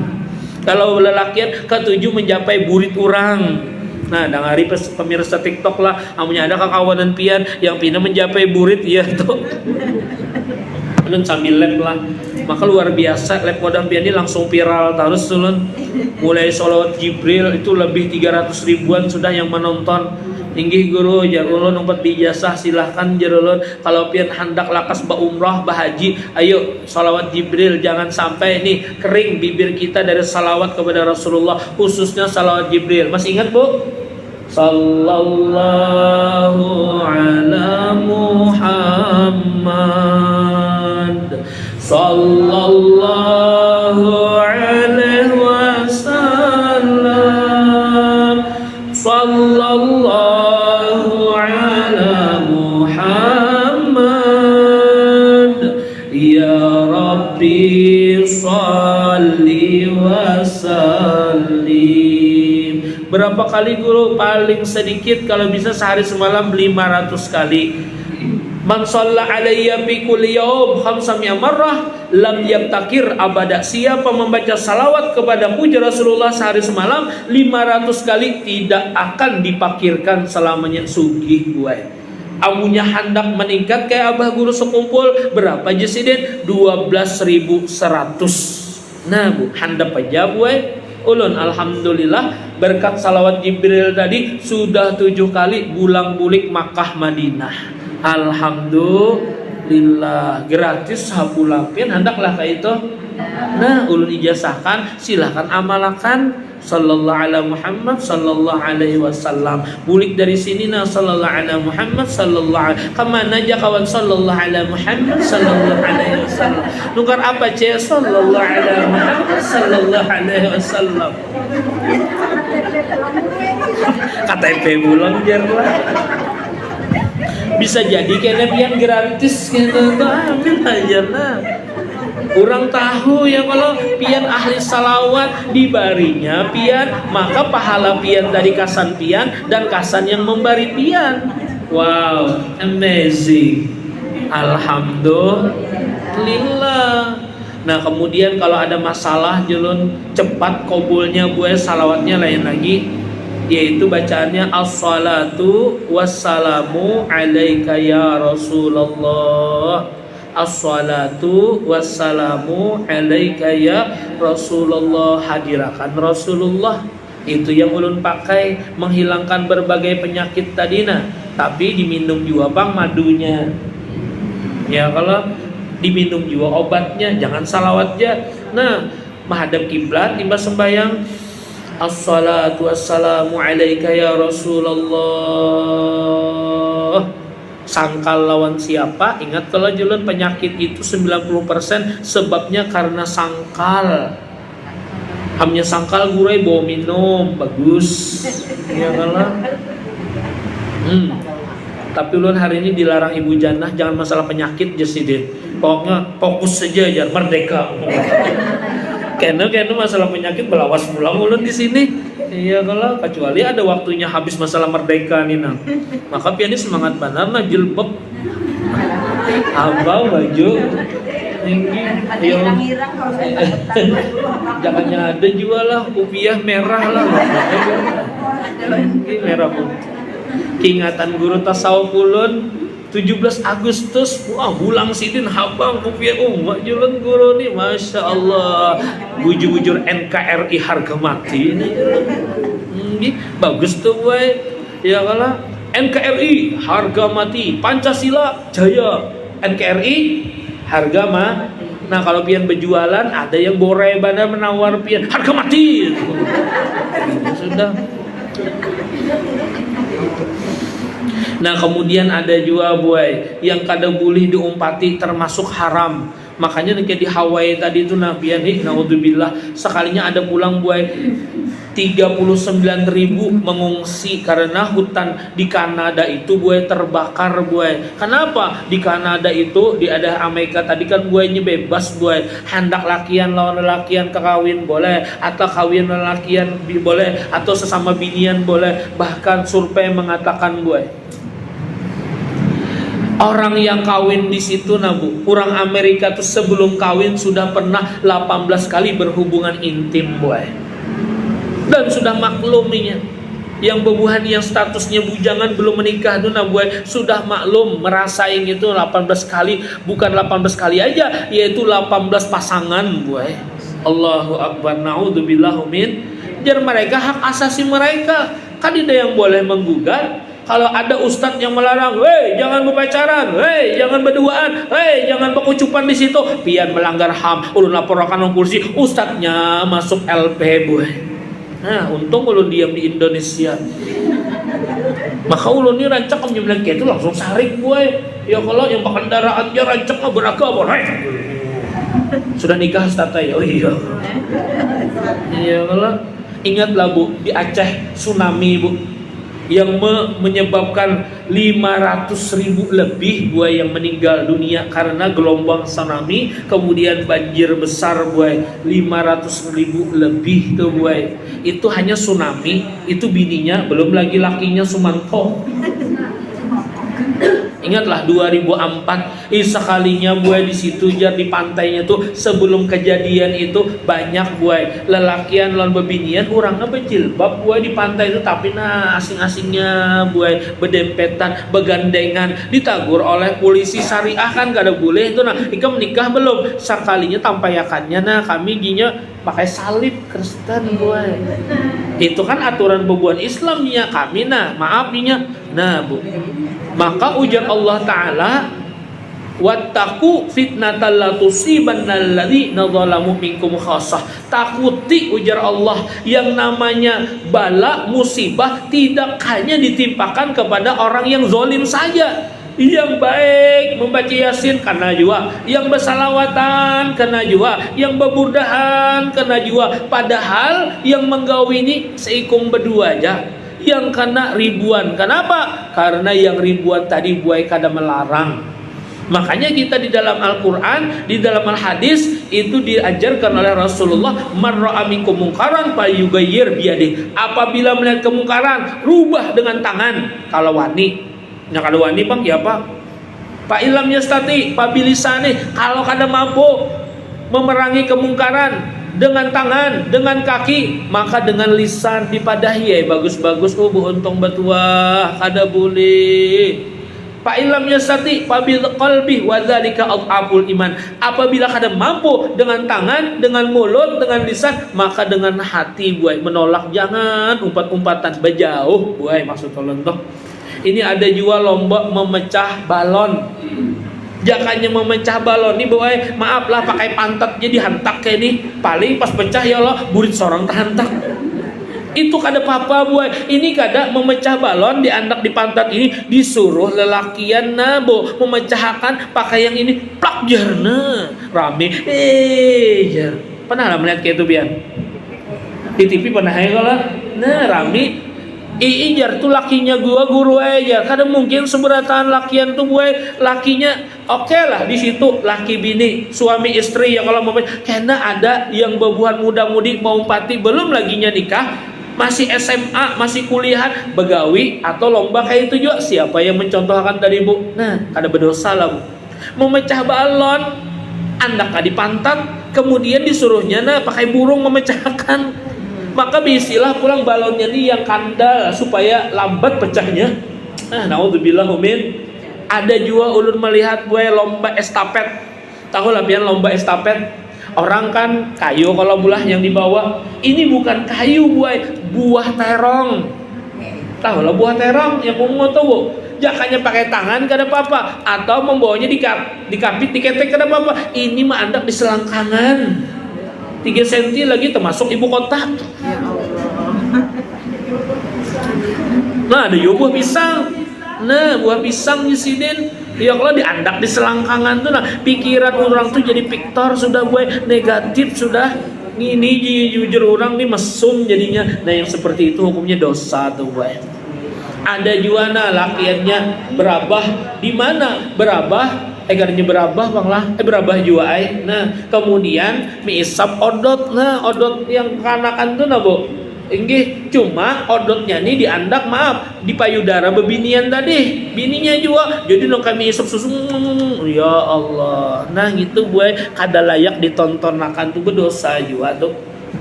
Kalau lelakian ketujuh mencapai burit orang. Nah dengari pemirsa TikTok lah, amunya ada kakawanan pian yang pindah mencapai burit ya tuh. Dan sambil lab lah. Maka luar biasa lab kodam pian ini langsung viral terus ulun. Mulai sholawat Jibril itu lebih 300 ribuan sudah yang menonton. Inggih guru jar ulun umpat bijasah silahkan jar ulun kalau pian hendak lakas ba umrah ba haji, ayo sholawat Jibril, jangan sampai nih kering bibir kita dari salawat kepada Rasulullah, khususnya salawat Jibril. Masih ingat Bu? Sallallahu ala Muhammad sallallahu alaihi wasallam sallallahu ala Muhammad ya Rabbi salli wa sallim. Berapa kali guru? Paling sedikit kalau bisa sehari semalam 500 kali. Man shalla alayya fi kulli yaum khamsami'a marrah lam yabtakir abada. Siapa membaca salawat kepada puja Rasulullah sehari semalam 500 kali tidak akan dipakirkan selamanya. Sugih buai. Amunya hendak meningkat kayak abah guru sekumpul berapa jesiden? 12.100. Nah Bu, handap aja buai. Ulun alhamdulillah berkat salawat Jibril tadi sudah 7 kali bulang bulik Makkah Madinah. Alhamdulillah. lillah, gratis sapulang pian hendaklah ka itu. Nah, ulun ijazahkan silahkan amalakan sallallahu ala Muhammad sallallahu alaihi wasallam. Bulik dari sini nah sallallahu ala Muhammad sallallahu alaihi. Kemana aja kawan sallallahu ala Muhammad sallallahu alaihi wasallam. Nukar apa ce sallallahu ala Muhammad sallallahu alaihi wasallam. KTP bulan lah. Bisa jadi kayaknya pian gratis gitu. Amin aja nah. Kurang tahu ya kalau pian ahli salawat dibarinya pian, maka pahala pian dari kasan pian dan kasan yang membari pian. Wow, amazing. Alhamdulillah. Nah kemudian kalau ada masalah julun cepat kabulnya gue salawatnya lain lagi, yaitu bacaannya as-salatu wassalamu alaika ya Rasulullah. As-salatu wassalamu alaika ya Rasulullah. Hadirakan Rasulullah. Itu yang ulun pakai menghilangkan berbagai penyakit tadina. Tapi diminum juga bang madunya. Ya kalau diminum juga obatnya, jangan salawat aja. Nah, menghadap kiblat timbang sembahyang. As-salatu wassalamu alaika ya Rasulullah. Sangkal lawan siapa? Ingat kalau julun penyakit itu 90% sebabnya karena sangkal. Hamnya sangkal gurai bawa minum bagus. Ya kalah. Tapi ulun hari ini dilarang ibu jannah, jangan masalah penyakit jasidin. Pokoknya fokus saja aja merdeka. Karena masalah penyakit belawas pulang ulun di sini. Iya kalau kecuali ada waktunya habis masalah merdeka nih nah. Maka pianis semangat benar nah jilbab. Abang baju tinggi. Jangannya ada juga lah upiah merah lah. Ini merah pun. Keingatan guru tasawuf ulun 17 Agustus, wah bulang sidin habang upiah umat julun guru nih, masya Allah, bujur-bujur NKRI harga mati ini, bagus tuh boy, ya kalah NKRI harga mati, Pancasila jaya, NKRI harga mah. Nah kalau pian berjualan ada yang borai bana menawar pian harga mati, sudah. Nah kemudian ada juga buai yang kadang boleh diumpati termasuk haram. Makanya kayak di Hawaii tadi itu nabian naudzubillah sekalinya ada pulang buai 39.000 mengungsi karena hutan di Kanada itu buai terbakar buai. Kenapa? Di Kanada itu di ada Amerika tadi kan buainya bebas buai. Hendak lakian lawan lelakian kawin boleh, atau kawin lelakian boleh, atau sesama binian boleh. Bahkan survei mengatakan buai orang yang kawin di situ nabu, orang Amerika tuh sebelum kawin sudah pernah 18 kali berhubungan intim boy. Dan sudah makluminya. Yang bebuhan yang statusnya bujangan belum menikah tuh boy, sudah maklum merasain itu 18 kali, bukan 18 kali aja, yaitu 18 pasangan boy. Allahu akbar, naudzubillah min. Jadi mereka hak asasi mereka. Kan ada yang boleh menggugat. Kalau ada ustadz yang melarang, hei jangan berpacaran, hei jangan berduaan, hei jangan berkucupan di situ, pian melanggar HAM, ulun laporkan polisi, ustadznya masuk LP boy. Nah untung ulun diam di Indonesia. Maka ulun ini rancak menyebelah itu langsung sarik boy. Ya kalau yang kendaraannya rancak beragam, boy. Sudah nikah ustadz ya? Oh iya. Iya kalau ingatlah bu di Aceh tsunami bu. Yang menyebabkan 500.000 lebih buai yang meninggal dunia karena gelombang tsunami, kemudian banjir besar buai 500.000 lebih tuh buai. Itu hanya tsunami, itu bininya, belum lagi lakinya Sumanto. Ingatlah 2004 sekalinya buai di situ jar di pantainya tuh sebelum kejadian itu banyak buai lelakian lawan bebinian orangnya berjilbab buai di pantai itu tapi nah asing-asingnya buai berdempetan begandengan ditagur oleh polisi syariah kan gak ada boleh itu nah ika menikah belum sekalinya tampayakannya nah kami ginya pakai salib Kristen buai itu kan aturan bebuan Islamnya kami nah maaf nya nah bu. Maka ujar Allah Ta'ala Wattaqu fitnatal la tusibannal ladzina zalamu minkum khassah. Takuti ujar Allah, yang namanya bala musibah tidak hanya ditimpakan kepada orang yang zalim saja. Yang baik membaca Yasin kena juga, yang bersalawatan kena juga, yang beburdahan kena juga. Padahal yang menggawi ini seikung berdua aja, yang kena ribuan. Kenapa? Karena yang ribuan tadi buai kada melarang. Makanya kita di dalam Al-Quran, di dalam Al-Hadis itu diajarkan oleh Rasulullah, man ra'a minkum mungkaran falyughayyir biyadihi. Apabila melihat kemungkaran, rubah dengan tangan. Kalau wani, nah kalau wani bang ya apa? Pak ilam yastati pabilisane. Kalau kada mampu memerangi kemungkaran dengan tangan, dengan kaki, maka dengan lisan dipadahi. Bagus-bagus untung batua kada boleh. Pak ilam yastati pabil qalbi wa dzalika adhaful iman. Apabila kada mampu dengan tangan, dengan mulut, dengan lisan, maka dengan hati buai menolak. Jangan umpat-umpatan bejauh buai maksud tolong toh. Ini ada juga lomba memecah balon. Jangannya memecah balon nih buai, maaflah pakai pantat jadi hantak kayak ini. Paling pas pecah ya Allah burit seorang tahantak. Itu kada apa-apa buai. Ini kada memecah balon diandak di pantat ini, disuruh lelakian nabo memecahkan pakai yang ini plak jarna rame jar. Pernah lah melihat kayak itu biar di TV pernah ya kalau nah rame jar tuh lakinya gua guru aja. Kada mungkin seberatan lakian tuh buai lakinya oke lah di situ laki bini suami istri ya kalau mau karena ada yang bebuhan muda-mudi mau umpati belum laginya nikah, masih SMA, masih kuliah, begawi atau lomba kayak itu juga. Siapa yang mencontohkan tadi bu? Nah, kada berdosa lah bu. Memecah balon, andak di pantat, kemudian disuruhnya nah pakai burung memecahkan. Maka bisilah pulang balonnya nih yang kandal supaya lambat pecahnya. Nah, naudzubillah min. Ada juga ulun melihat gue lomba estafet. Tahu lah pian lomba estafet. Orang kan kayu kalau bulah yang dibawa. Ini bukan kayu buah terong. Tahu lah buah terong yang umum tahu. Jangannya pakai tangan kada apa-apa, atau membawanya dikapit diketek kada apa-apa. Ini mah andak di selangkangan 3 cm lagi termasuk ibu kota. Nah ada juga buah pisang. Nah buah pisang di sini ya kalau diandak di selangkangan tuh nah pikiran orang tuh jadi piktor sudah gue negatif sudah ini jujur orang nih mesum jadinya. Nah yang seperti itu hukumnya dosa tuh gue. Ada juga nah lakiannya berabah di mana berabah egarnya berabah bang lah berabah juga nah kemudian miisap odot. Nah odot yang kanakan tuh nah bu inggih cuma odotnya nih diandak maaf di payudara bebinian tadi bininya juga jadi nong kami isap susu ya Allah. Nah gitu gue kada layak ditontonakan tuh berdosa juga tuh.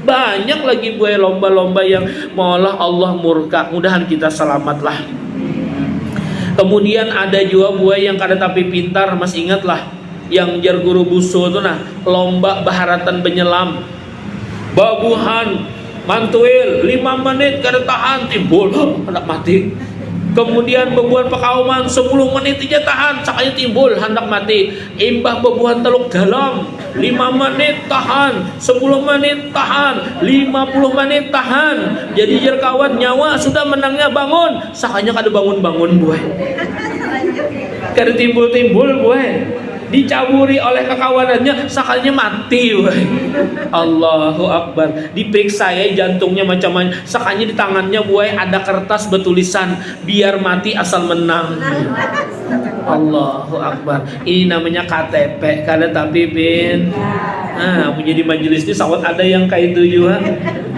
Banyak lagi gue lomba-lomba yang malah Allah murka. Mudahan kita selamat lah. Kemudian ada juga gue yang kada tapi pintar, mas ingat lah yang jar guru busu tuh nah lomba baharatan penyelam babuhan mantuil 5 menit kada tahan timbul hendak mati. Kemudian bebuhan pakauman 10 menit aja tahan sakanya timbul hendak mati. Imbah bebuhan teluk dalam 5 menit tahan, 10 menit tahan, 50 menit tahan. Jadi jar kawan nyawa sudah menangnya bangun sakanya kada bangun-bangun buai. Kada timbul-timbul buai. Dicaburi oleh kekawanannya sakanya mati woy. Allahu Akbar. Diperiksa ya jantungnya macam-macam sakanya di tangannya buai ada kertas bertulisan biar mati asal menang. Allahu Akbar. Ini namanya KTP kada tapi pin. Nah menjadi majelis ini sawat ada yang kayak itu juga.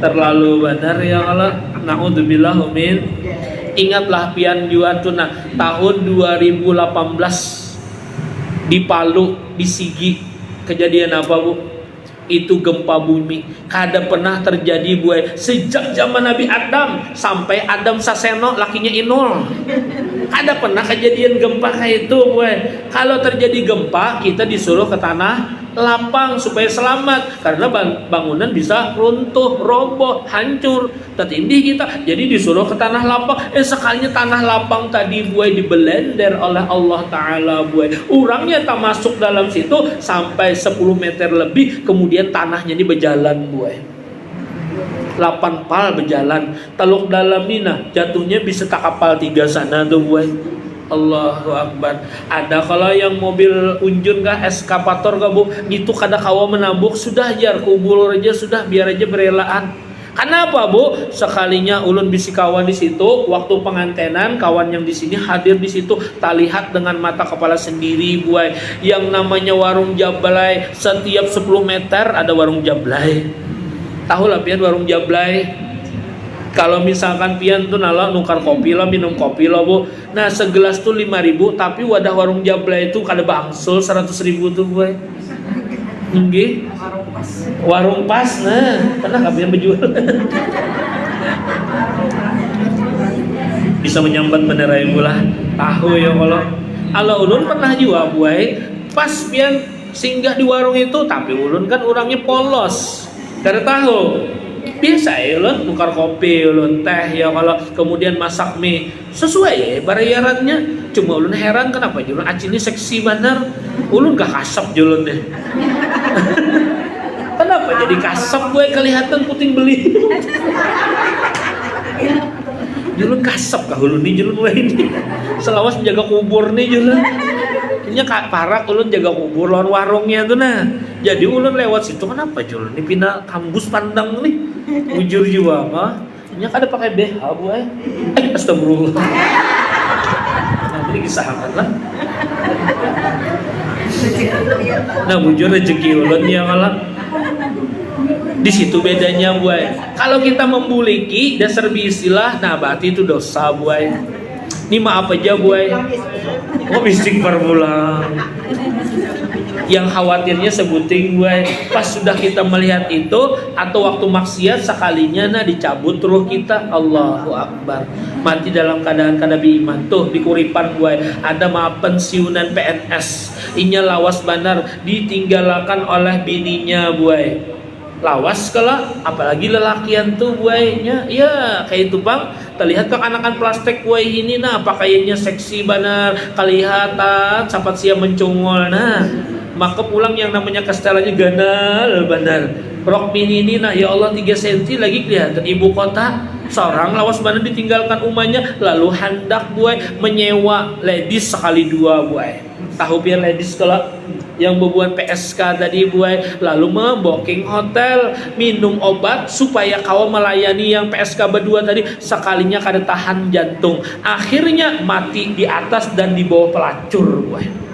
Terlalu benar ya Allah. Naudzubillah min. Ingatlah pian juga tuh nah tahun 2018 di Palu, di Sigi, kejadian apa bu? Itu gempa bumi. Kada pernah terjadi buai sejak zaman Nabi Adam sampai Adam Saseno lakinya Inul. Ada pernah kejadian gempa kayak itu, gue. Kalau terjadi gempa, kita disuruh ke tanah lapang supaya selamat, karena bangunan bisa runtuh, roboh, hancur, tertindih kita. Jadi disuruh ke tanah lapang. Sekalinya tanah lapang tadi, gue, dibelender oleh Allah Ta'ala, gue. Orangnya tak masuk dalam situ sampai 10 meter lebih, kemudian tanahnya ini berjalan, gue. 8 pal berjalan, teluk dalam Mina, jatuhnya bisa tak kapal 3 sana tuh, gue. Allahu Akbar. Ada kalau yang mobil unjun kah, eskapator kah, bu, gitu kada kawa menabuk, sudah jar kubur aja, sudah biar aja berelaan. Kenapa, bu? Sekalinya ulun bisi kawan di situ, waktu pengantenan kawan yang di sini hadir di situ, tak lihat dengan mata kepala sendiri, buai. Yang namanya warung jablay, setiap 10 meter ada warung jablay. Tahu lah pian warung jablay. Kalau misalkan pian tuh nala nukar kopi lah, minum kopi lah, bu. Nah segelas tuh 5.000, tapi wadah warung jablay itu kada bangsul 100.000 tuh, gue. Nggih. Warung pas, nah, karena kalian berjual. Bisa menyambat menerai pula. Tahu ya kalau ulun pernah juga, gue. Pas pian singgah di warung itu, tapi ulun kan orangnya polos. Kada tahu. Biasa ya ulun nukar kopi, ulun teh ya, kalau kemudian masak mie sesuai ya bayarannya. Cuma ulun heran kenapa julun acil ini seksi benar, ulun gak kasap julun deh. Kenapa jadi kasap, gue kelihatan puting beli. Julun kasap kah ulun nih, julun gue ini selawas menjaga kubur nih julun. Ini parak ulun jaga kubur lawan warungnya tuh, nah. Jadi ulun lewat situ, kenapa julun ini pindah kambus pandang nih. Ujur juga mah. Ini kada pakai BH, bu. Astagfirullah. Nanti kisahan lah. Nah, bujur rezeki ulun ya kalah. Di situ bedanya, bu. Kalau kita membuliki dasar bisilah, nah berarti itu dosa, bu. Ini maaf aja, bu. Oh, istighfar pulang. Yang khawatirnya sebuting, gue, pas sudah kita melihat itu atau waktu maksiat sekalinya nah dicabut ruh kita. Allahu Akbar. Mati dalam keadaan kada beriman. Tuh di Kuripan, gue, ada maaf pensiunan PNS. Inya lawas banar ditinggalkan oleh bininya, gue. Lawas kala, apalagi lelakian tuh, gue nya. Ya kayak itu, bang. Terlihat kan anakan plastik, gue ini nah pakaiannya seksi banar, kelihatan sapat siap mencungol, nah. Maka pulang yang namanya kastelannya ganal benar. Rok mini ini nah ya Allah 3 cm lagi kelihatan ibu kota. Seorang lawas benar ditinggalkan umahnya, lalu hendak, gue, menyewa ladies sekali 2, gue. Tahu biar ladies kalau yang bebuan PSK tadi, gue, lalu memboking hotel, minum obat supaya kau melayani yang PSK berdua tadi, sekalinya kada tahan jantung. Akhirnya mati di atas dan di bawah pelacur, gue.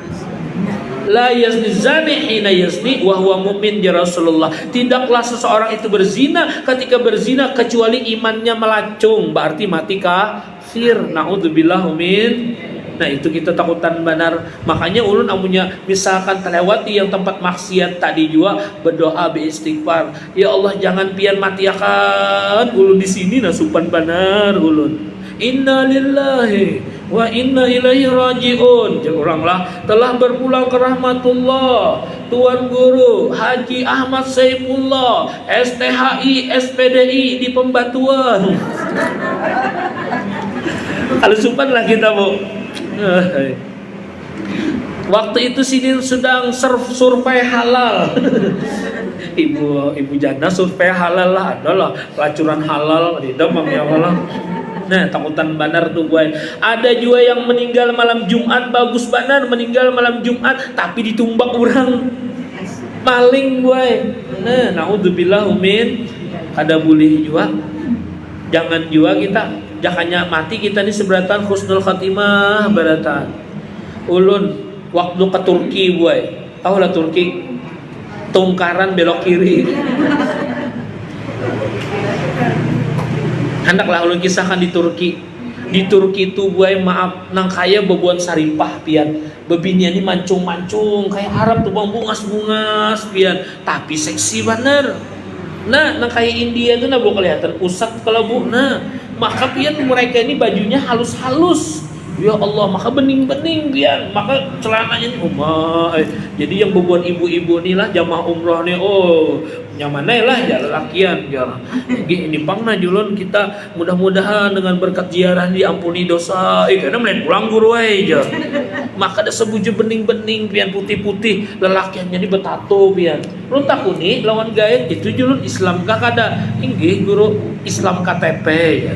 La yazni zani hina yazni wa huwa mu'min, ya Rasulullah. Tidaklah seseorang itu berzina ketika berzina kecuali imannya melacung, berarti mati kafir. Naudzubillah min. Nah itu kita takutan benar. Makanya ulun amunya misalkan terlewati yang tempat maksiat tadi juga berdoa beristighfar. Ya Allah jangan pian mati akan ulun di sini nah supan benar ulun. Inna lillahi wa inna ilaihi raji'un. Oranglah telah berpulang ke rahmatullah Tuan Guru Haji Ahmad Saifullah STHI SPDI di Pembatuan. Kalau supan lah kita, bu. Waktu itu sini sedang survei halal. Ibu janda survei halal lah, adalah pelacuran halal di demam ya Allah. Nah takutan banar tuh, gue. Ada juga yang meninggal malam Jumat, bagus banar meninggal malam Jumat tapi ditumbak orang maling, gue. Nah naudzubillah min. Ada boleh juga. Jangan juga kita jakanya mati kita ini seberatan husnul khatimah beratan. Ulun waktu ke Turki, gue. Tahu lah Turki, tungkaran belok kiri. Hendaklah ulun kisahkan di Turki. Di Turki itu, gue, maaf nang kaya bebuan saripah pian. Bebinian ini mancung-mancung kayak Arab tuh, bang, bungas-bungas pian, tapi seksi bener. Nah, nang kaya India tuh nah bu kelihatan pusat kalau bu. Nah, maka pian mereka ini bajunya halus-halus. Ya Allah, maka bening-bening pian, maka celananya jadi yang bebuan ibu-ibu nih lah jamaah umroh nih, oh nyamanai lah jalan lakian jalan. Ini pangna julun kita mudah-mudahan dengan berkat ziarah diampuni dosa. Karena melihat pulang guru aja. Maka ada sebuje bening-bening pian putih-putih lelakian jadi betato pian. Lu takuni lawan gaya itu julun Islam kada. Inggih guru Islam KTP ya.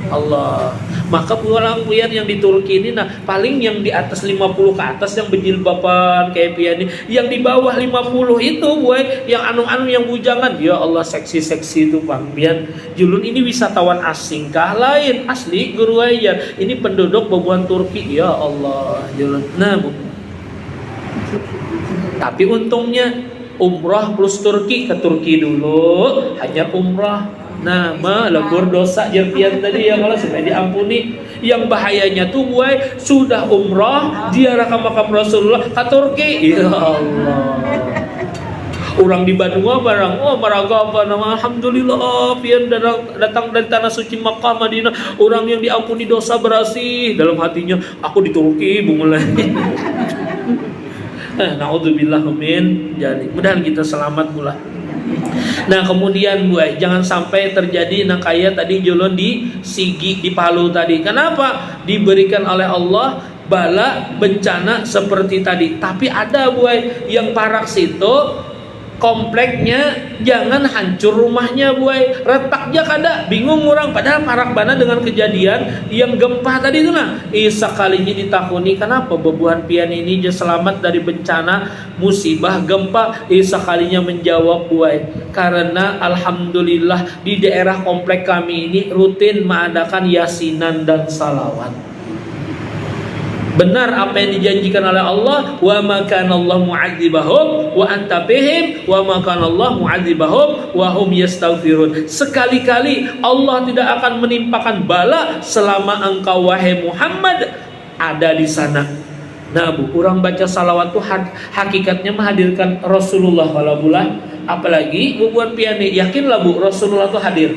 Allah. Maka pulang pian yang di Turki ini nah paling yang di atas 50 ke atas yang berjilbaban kayak pian ini, yang di bawah 50 itu boy yang anu-anu yang bujangan, ya Allah seksi-seksi itu Bang pian. Julun ini wisatawan asing kah lain asli guru aja. Ini penduduk babuan Turki, ya Allah julun. Nah, Bu. Tapi untungnya umrah plus Turki, ke Turki dulu hanya umrah. Nah, legur dosa jerpian tadi ya kalau supaya diampuni. Yang bahayanya tuh gue sudah umrah ziarah ke makam Rasulullah ke Turki. Ya Allah. Orang di Bandung barang, maragapa nama alhamdulillah pian datang dari tanah suci Makkah Madinah, orang yang diampuni dosa berasih. Dalam hatinya aku di Turki bungulai. Naudzubillah min. Jadi mudah kita selamat pula. Nah kemudian jangan sampai terjadi kayak tadi julun di Sigi di Palu tadi. Kenapa? Diberikan oleh Allah bala bencana seperti tadi. Tapi ada yang parak situ kompleknya jangan hancur rumahnya retaknya kada bingung orang padahal parak bana dengan kejadian yang gempa tadi itu nah sekalinya ditakuni kenapa bebuhan pian ini dia selamat dari bencana musibah gempa sekalinya menjawab karena alhamdulillah di daerah komplek kami ini rutin mengadakan yasinan dan salawat. Benar apa yang dijanjikan oleh Allah, wa ma kana Allah mu'adzibahum wa anta bihim wa ma kana Allah mu'adzibahum wa hum yastaghfirun. Sekali-kali Allah tidak akan menimpakan bala selama engkau wahai Muhammad ada di sana. Nah, Bu, orang baca salawat itu hakikatnya menghadirkan Rasulullah kalau bulan, apalagi buat pian yakinlah Bu Rasulullah itu hadir.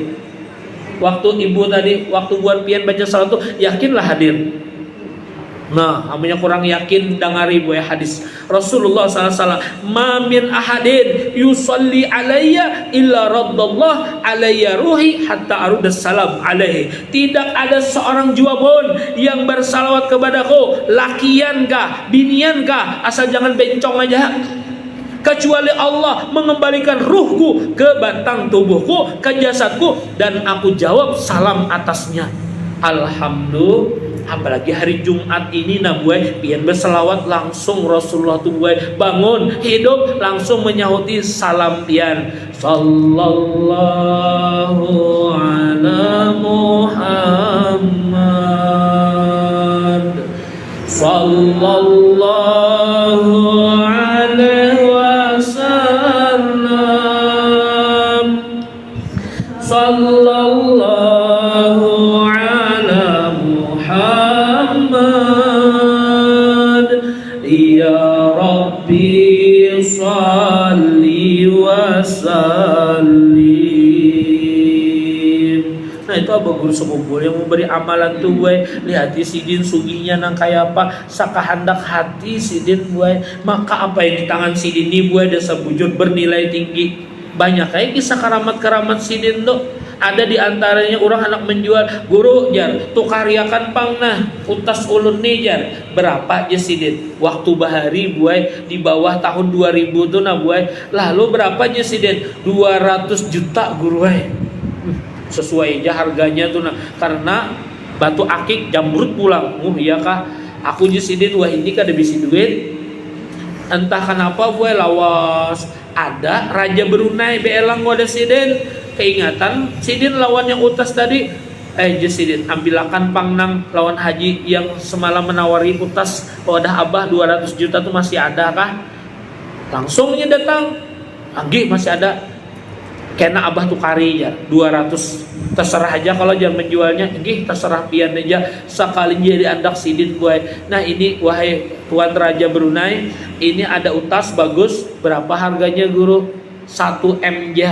Waktu ibu tadi waktu buat pian baca salawat itu yakinlah hadir. Nah, namanya kurang yakin dengari hadis Rasulullah SAW, ma min ahadin yusalli alayya illa raddallah alayya ruhi hatta arudas salam alaihi. Tidak ada seorang jua pun yang bersalawat kepadaku, lakian kah, binian kah, asal jangan bencong aja, kecuali Allah mengembalikan ruhku ke batang tubuhku, ke jasadku, dan aku jawab salam atasnya. Alhamdulillah. Apalagi hari Jumat ini pian berselawat langsung Rasulullah tuh bangun hidup langsung menyahuti salam pian sallallahu ala Muhammad sallallahu alaihi wasallam sallallahu ya Rabbi salli wa sallim. Nah itu apa guru sekubur yang memberi amalan tuh lihat sidin sugihnya nang kayak apa sakahandak hati sidin maka apa yang di tangan sidin ini ada sebujur bernilai tinggi. Banyak kayak kisah keramat-keramat sidin tuh. Ada di antaranya orang anak menjual guru jar tukariakan pang nah utas ulun nih jar berapa aja sidin waktu bahari di bawah tahun 2000 tuh lalu berapa aja sidin 200 juta guru sesuai aja harganya tuh karena batu akik jamrut pulang iya kah aku aja sidin ini kada bisa duit entah kenapa lawas ada Raja Brunei beelang ada sidin keingatan sidin lawan yang utas tadi sidin ambilakan pangnang lawan haji yang semalam menawari utas wadah abah 200 juta tuh masih ada kah langsungnya datang lagi masih ada kena abah tukari ya 200 terserah aja kalau jangan menjualnya terserah pian aja sekali jadi andak sidin nah ini wahai Tuan Raja Brunei ini ada utas bagus berapa harganya guru 1 M aja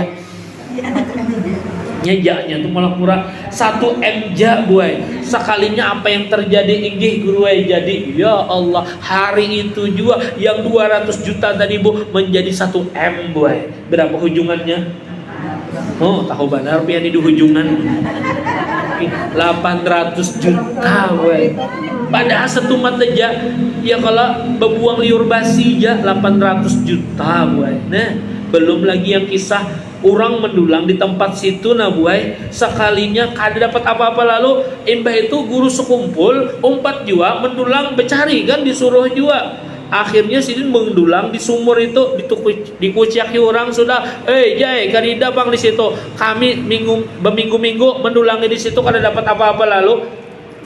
Nyejaknya tuh malah kurang 1 M ja buai. Sekalinya apa yang terjadi inggih guru jadi. Ya Allah, hari itu juga yang 200 juta tadi Bu menjadi 1 M buai. Berapa hujungannya? Oh, tahu benar pian di hujungan 800 juta buai. Padahal setumat aja ya kalau bebuang liur basi aja 800 juta buai. Nah, belum lagi yang kisah orang mendulang di tempat situ nah buai, sekalinya kada dapat apa-apa lalu imbah itu guru sekumpul umpat jua mendulang becari kan disuruh jua. Akhirnya sidin mendulang di sumur itu dikuciaki orang sudah, jai karida bang di situ. Kami berminggu-minggu mendulangi di situ kada dapat apa-apa lalu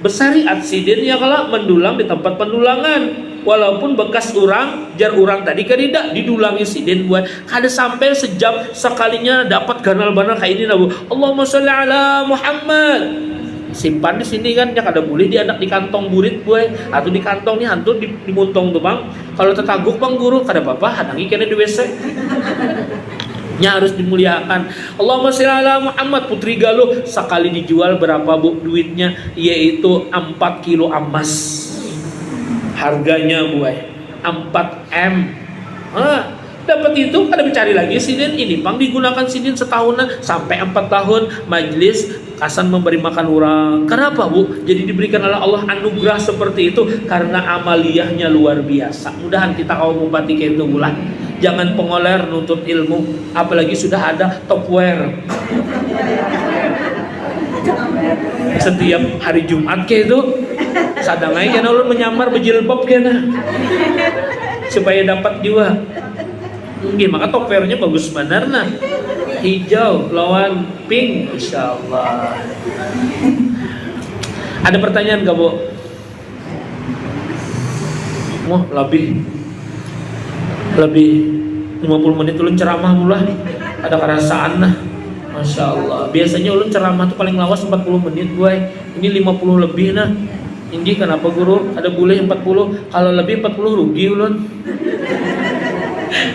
besariat sidin ya kalau mendulang di tempat pendulangan. Walaupun bekas orang, jar orang tadi karida didulangi sidin buat kada sampai sejam sekalinya dapat ganal banal kayak ini nabu. Allahumma sholli ala Muhammad. Simpan di sini kan, ya kada boleh dianak di kantong burit buat atau di kantong nih hantu di muntong tuh bang. Kalau tetaguk bang guru kada apa-apa, hadangi kena di WC. Nya harus dimuliakan. Allahumma sholli ala Muhammad. Putri Galuh sekali dijual berapa bu duitnya? Yaitu 4 kilo emas. Harganya buai 4 M. Dapat itu kada mencari lagi sidin ini pang digunakan sidin setahunan sampai 4 tahun majlis kasan memberi makan orang. Kenapa bu? Jadi diberikan oleh Allah anugerah seperti itu karena amaliyahnya luar biasa. Mudahan kita kaum bupati kayak itu bulan. Jangan pengoler nuntut ilmu, apalagi sudah ada topware. Setiap hari Jumat kayak itu sadangai kena ulun menyamar berjilbab kena supaya dapat juga. Maka toppernya bagus benar nah. Hijau lawan pink insyaallah. Ada pertanyaan gak bu? Wah lebih 50 menit ulun ceramah mula. Ada kerasaan nah. Masya Allah. Biasanya ulun ceramah tuh paling lawas 40 menit gue. Ini 50 lebih nah. Ini kenapa guru? Ada boleh 40. Kalau lebih 40 rugi ulun.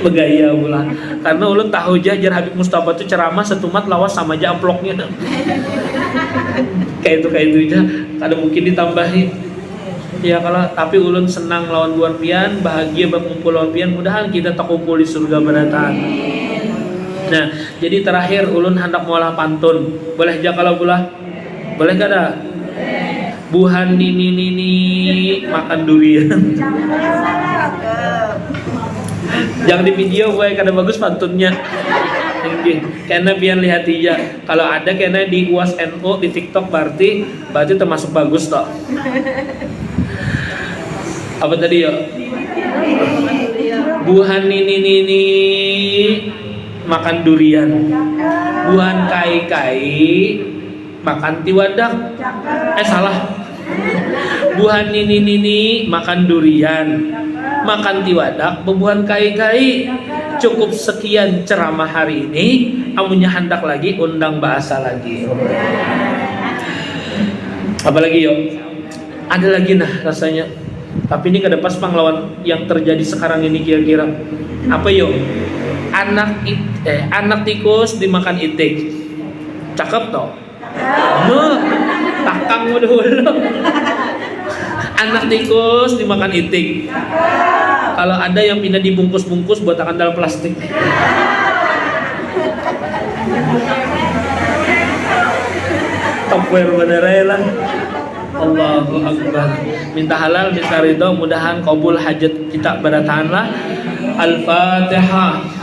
Begaya pula. Karena ulun tahu aja Jar Habib Mustafa tuh ceramah setumat lawas sama aja amploknya. kayak itu aja. Kada mungkin ditambahin. Ya kalau tapi ulun senang lawan luar pian, bahagia berkumpul lawan pian. Mudahan kita tak kumpul di surga beratan. Nah, jadi terakhir ulun hendak mualah pantun. Boleh aja kalau pula? Boleh kada? Buhan nini makan durian. Jangan di video gue kada bagus pantunnya. Karena biar lihat aja. Kalau ada karena di UAS NU di TikTok berarti termasuk bagus toh. Apa tadi ya? Buhan nini makan durian. Buhan kai makan tiwadak. Salah. Buhan nini makan durian. Makan tiwadak bebuhan kai. Cukup sekian ceramah hari ini. Amunnya hendak lagi undang bahasa lagi. Apalagi yo? Ada lagi nah rasanya. Tapi ini kada pas panglawan yang terjadi sekarang ini kira-kira. Apa yo? Anak tikus dimakan itik. Cakep toh? Takang dulu. Anak tikus dimakan itik. Kalau ada yang pindah dibungkus-bungkus buat akan dalam plastik. Topware bener lah. Allahu Akbar. Minta halal, minta ridho, mudahan kabul hajat kita beratahanlah. Al-Fatihah.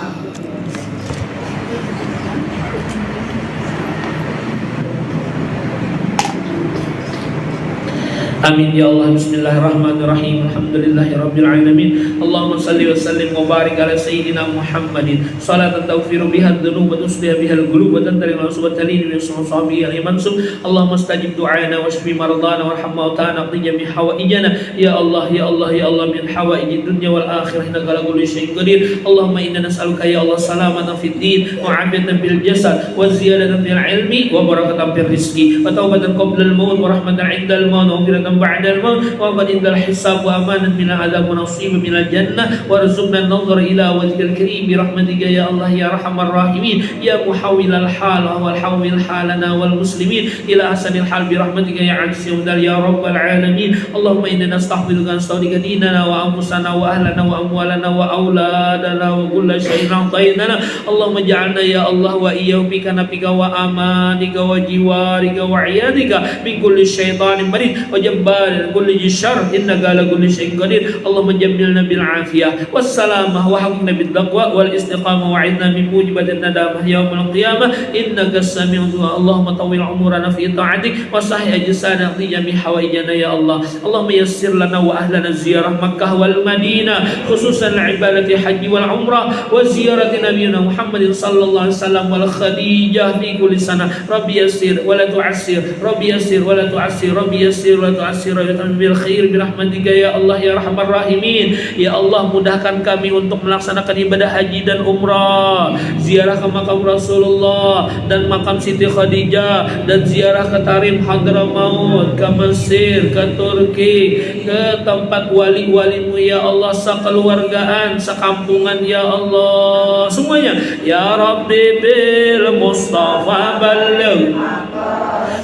Amin ya Allah. Bismillahirrahmanirrahim. Alhamdulillahirabbil alamin. Allahumma shalli wa sallim wa barik ala sayyidina Muhammadin. Salatan taghfiru biha adh-dhunub wa tusliha biha al-qulub wa tantari al-usub wa talini min sahbihi al-mansub. Allahumma stajib du'ana wa shfi maradana warham mautana qdi jami hawaijana. Ya Allah ya Allah ya Allah min hawaijid dunya wal akhirah innaka ala kulli syai'in qadir. Allahumma inna nas'aluka ya Allah salamatan fid din wa 'afiyatan fil jasad wa ziyadatan fil ilmi wa barakatan fil rizqi wa taubatan qabla al-maut wa rahmatan 'inda al-maut wa بعد الموت ومن عند الحساب وأمانا من العذاب ونصيب من الجنة وارزقنا النظر إلى وجهك الكريم برحمتك يا الله يا أرحم الراحمين يا محول الحال وهو الحول حالنا والمسلمين إلى أحسن الحال برحمتك يا عزيز يا رب العالمين اللهم إنا نستحفظك نستودعك ديننا وأنفسنا وأهلنا وأموالنا وأولادنا وكل شيء أعطيتنا اللهم اجعلنا يا الله وإياه بك نبيك وأمانك وجوارك وعيادك من كل شيطان مريض وجبار كل شر إنك على كل شيء قدير اللهم جملنا بالعافية والسلامة وحفظنا بالتقوى والاستقامة وعدنا من موجبات الندامة يوم القيامة إنك السميع الدعاء اللهم طول عمرنا في طاعتك وصحح أجسادنا في جميع حوائجنا يا الله اللهم يسر لنا وأهلنا زيارة مكة والمدينة خصوصا العبادة الحج والعمرة وزيارة نبينا محمد صلى الله عليه وسلم والخديجة في كل سنة ربي يسر ولا تعسر ربي يسر ولا تعسر ربي يسر ولا تعسر ويتمم بالخير برحمتك يا الله ya Arhamar Rahimin. Ya Allah, mudahkan kami untuk melaksanakan ibadah haji dan umrah, ziarah ke makam Rasulullah dan makam Siti Khadijah, dan ziarah ke Tarim Hadramaut, ke Mesir, ke Turki, ke tempat wali-walimu ya Allah, sekeluargaan, sekampungan ya Allah, semuanya ya Rabbi bil Mustafa balligh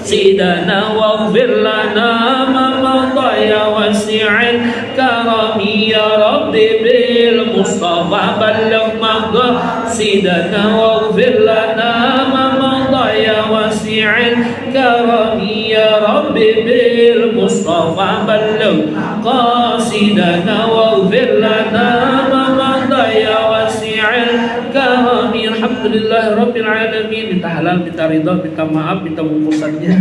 sidana waghfir lana ma madha ya wasi'il karami ya Rabbi bil Mustafa balligh maqsidana waghfir lana ma madha ya wasi'il karami ya Rabbi bil Mustafa balligh qasidana waghfir lana ma madha ya wasi'il karami. Alhamdulillah Rabbil Alamin. Minta halal, minta ridha, minta maaf, minta bungkusannya.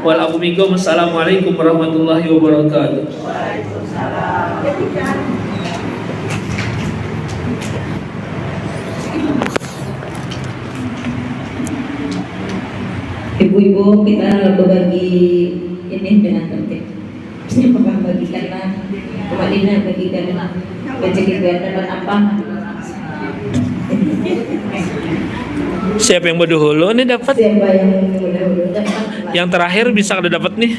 Waalaikumsalam. Assalamualaikum warahmatullahi wabarakatuh. Ibu-ibu, kita berbagi ini dengan tertib. Siapa bagikanlah kemadina, bagikan rezeki dapat apa? Siapa yang berdahulu nih dapat? Siapa yang berdahulu dapat? Yang terakhir bisa kada dapat nih.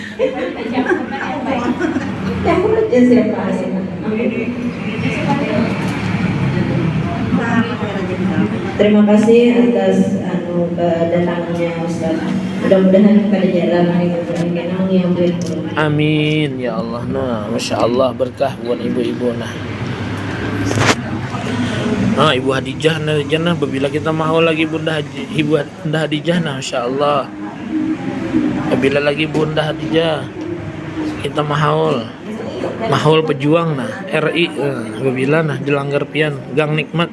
Siapa? Terima kasih atas kedatangannya Ustaz. Mudah-mudahan pada jalan yang berikut. Amin ya Allah. Nah, masya Allah berkah buat ibu-ibu nah. Nah, Ibu Hadijah nah, bila kita mau lagi Bunda Hadijah nah, masya Allah. Bila lagi Bunda Hadijah kita mahal pejuang nah RI bila nah jelanggar pian gang nikmat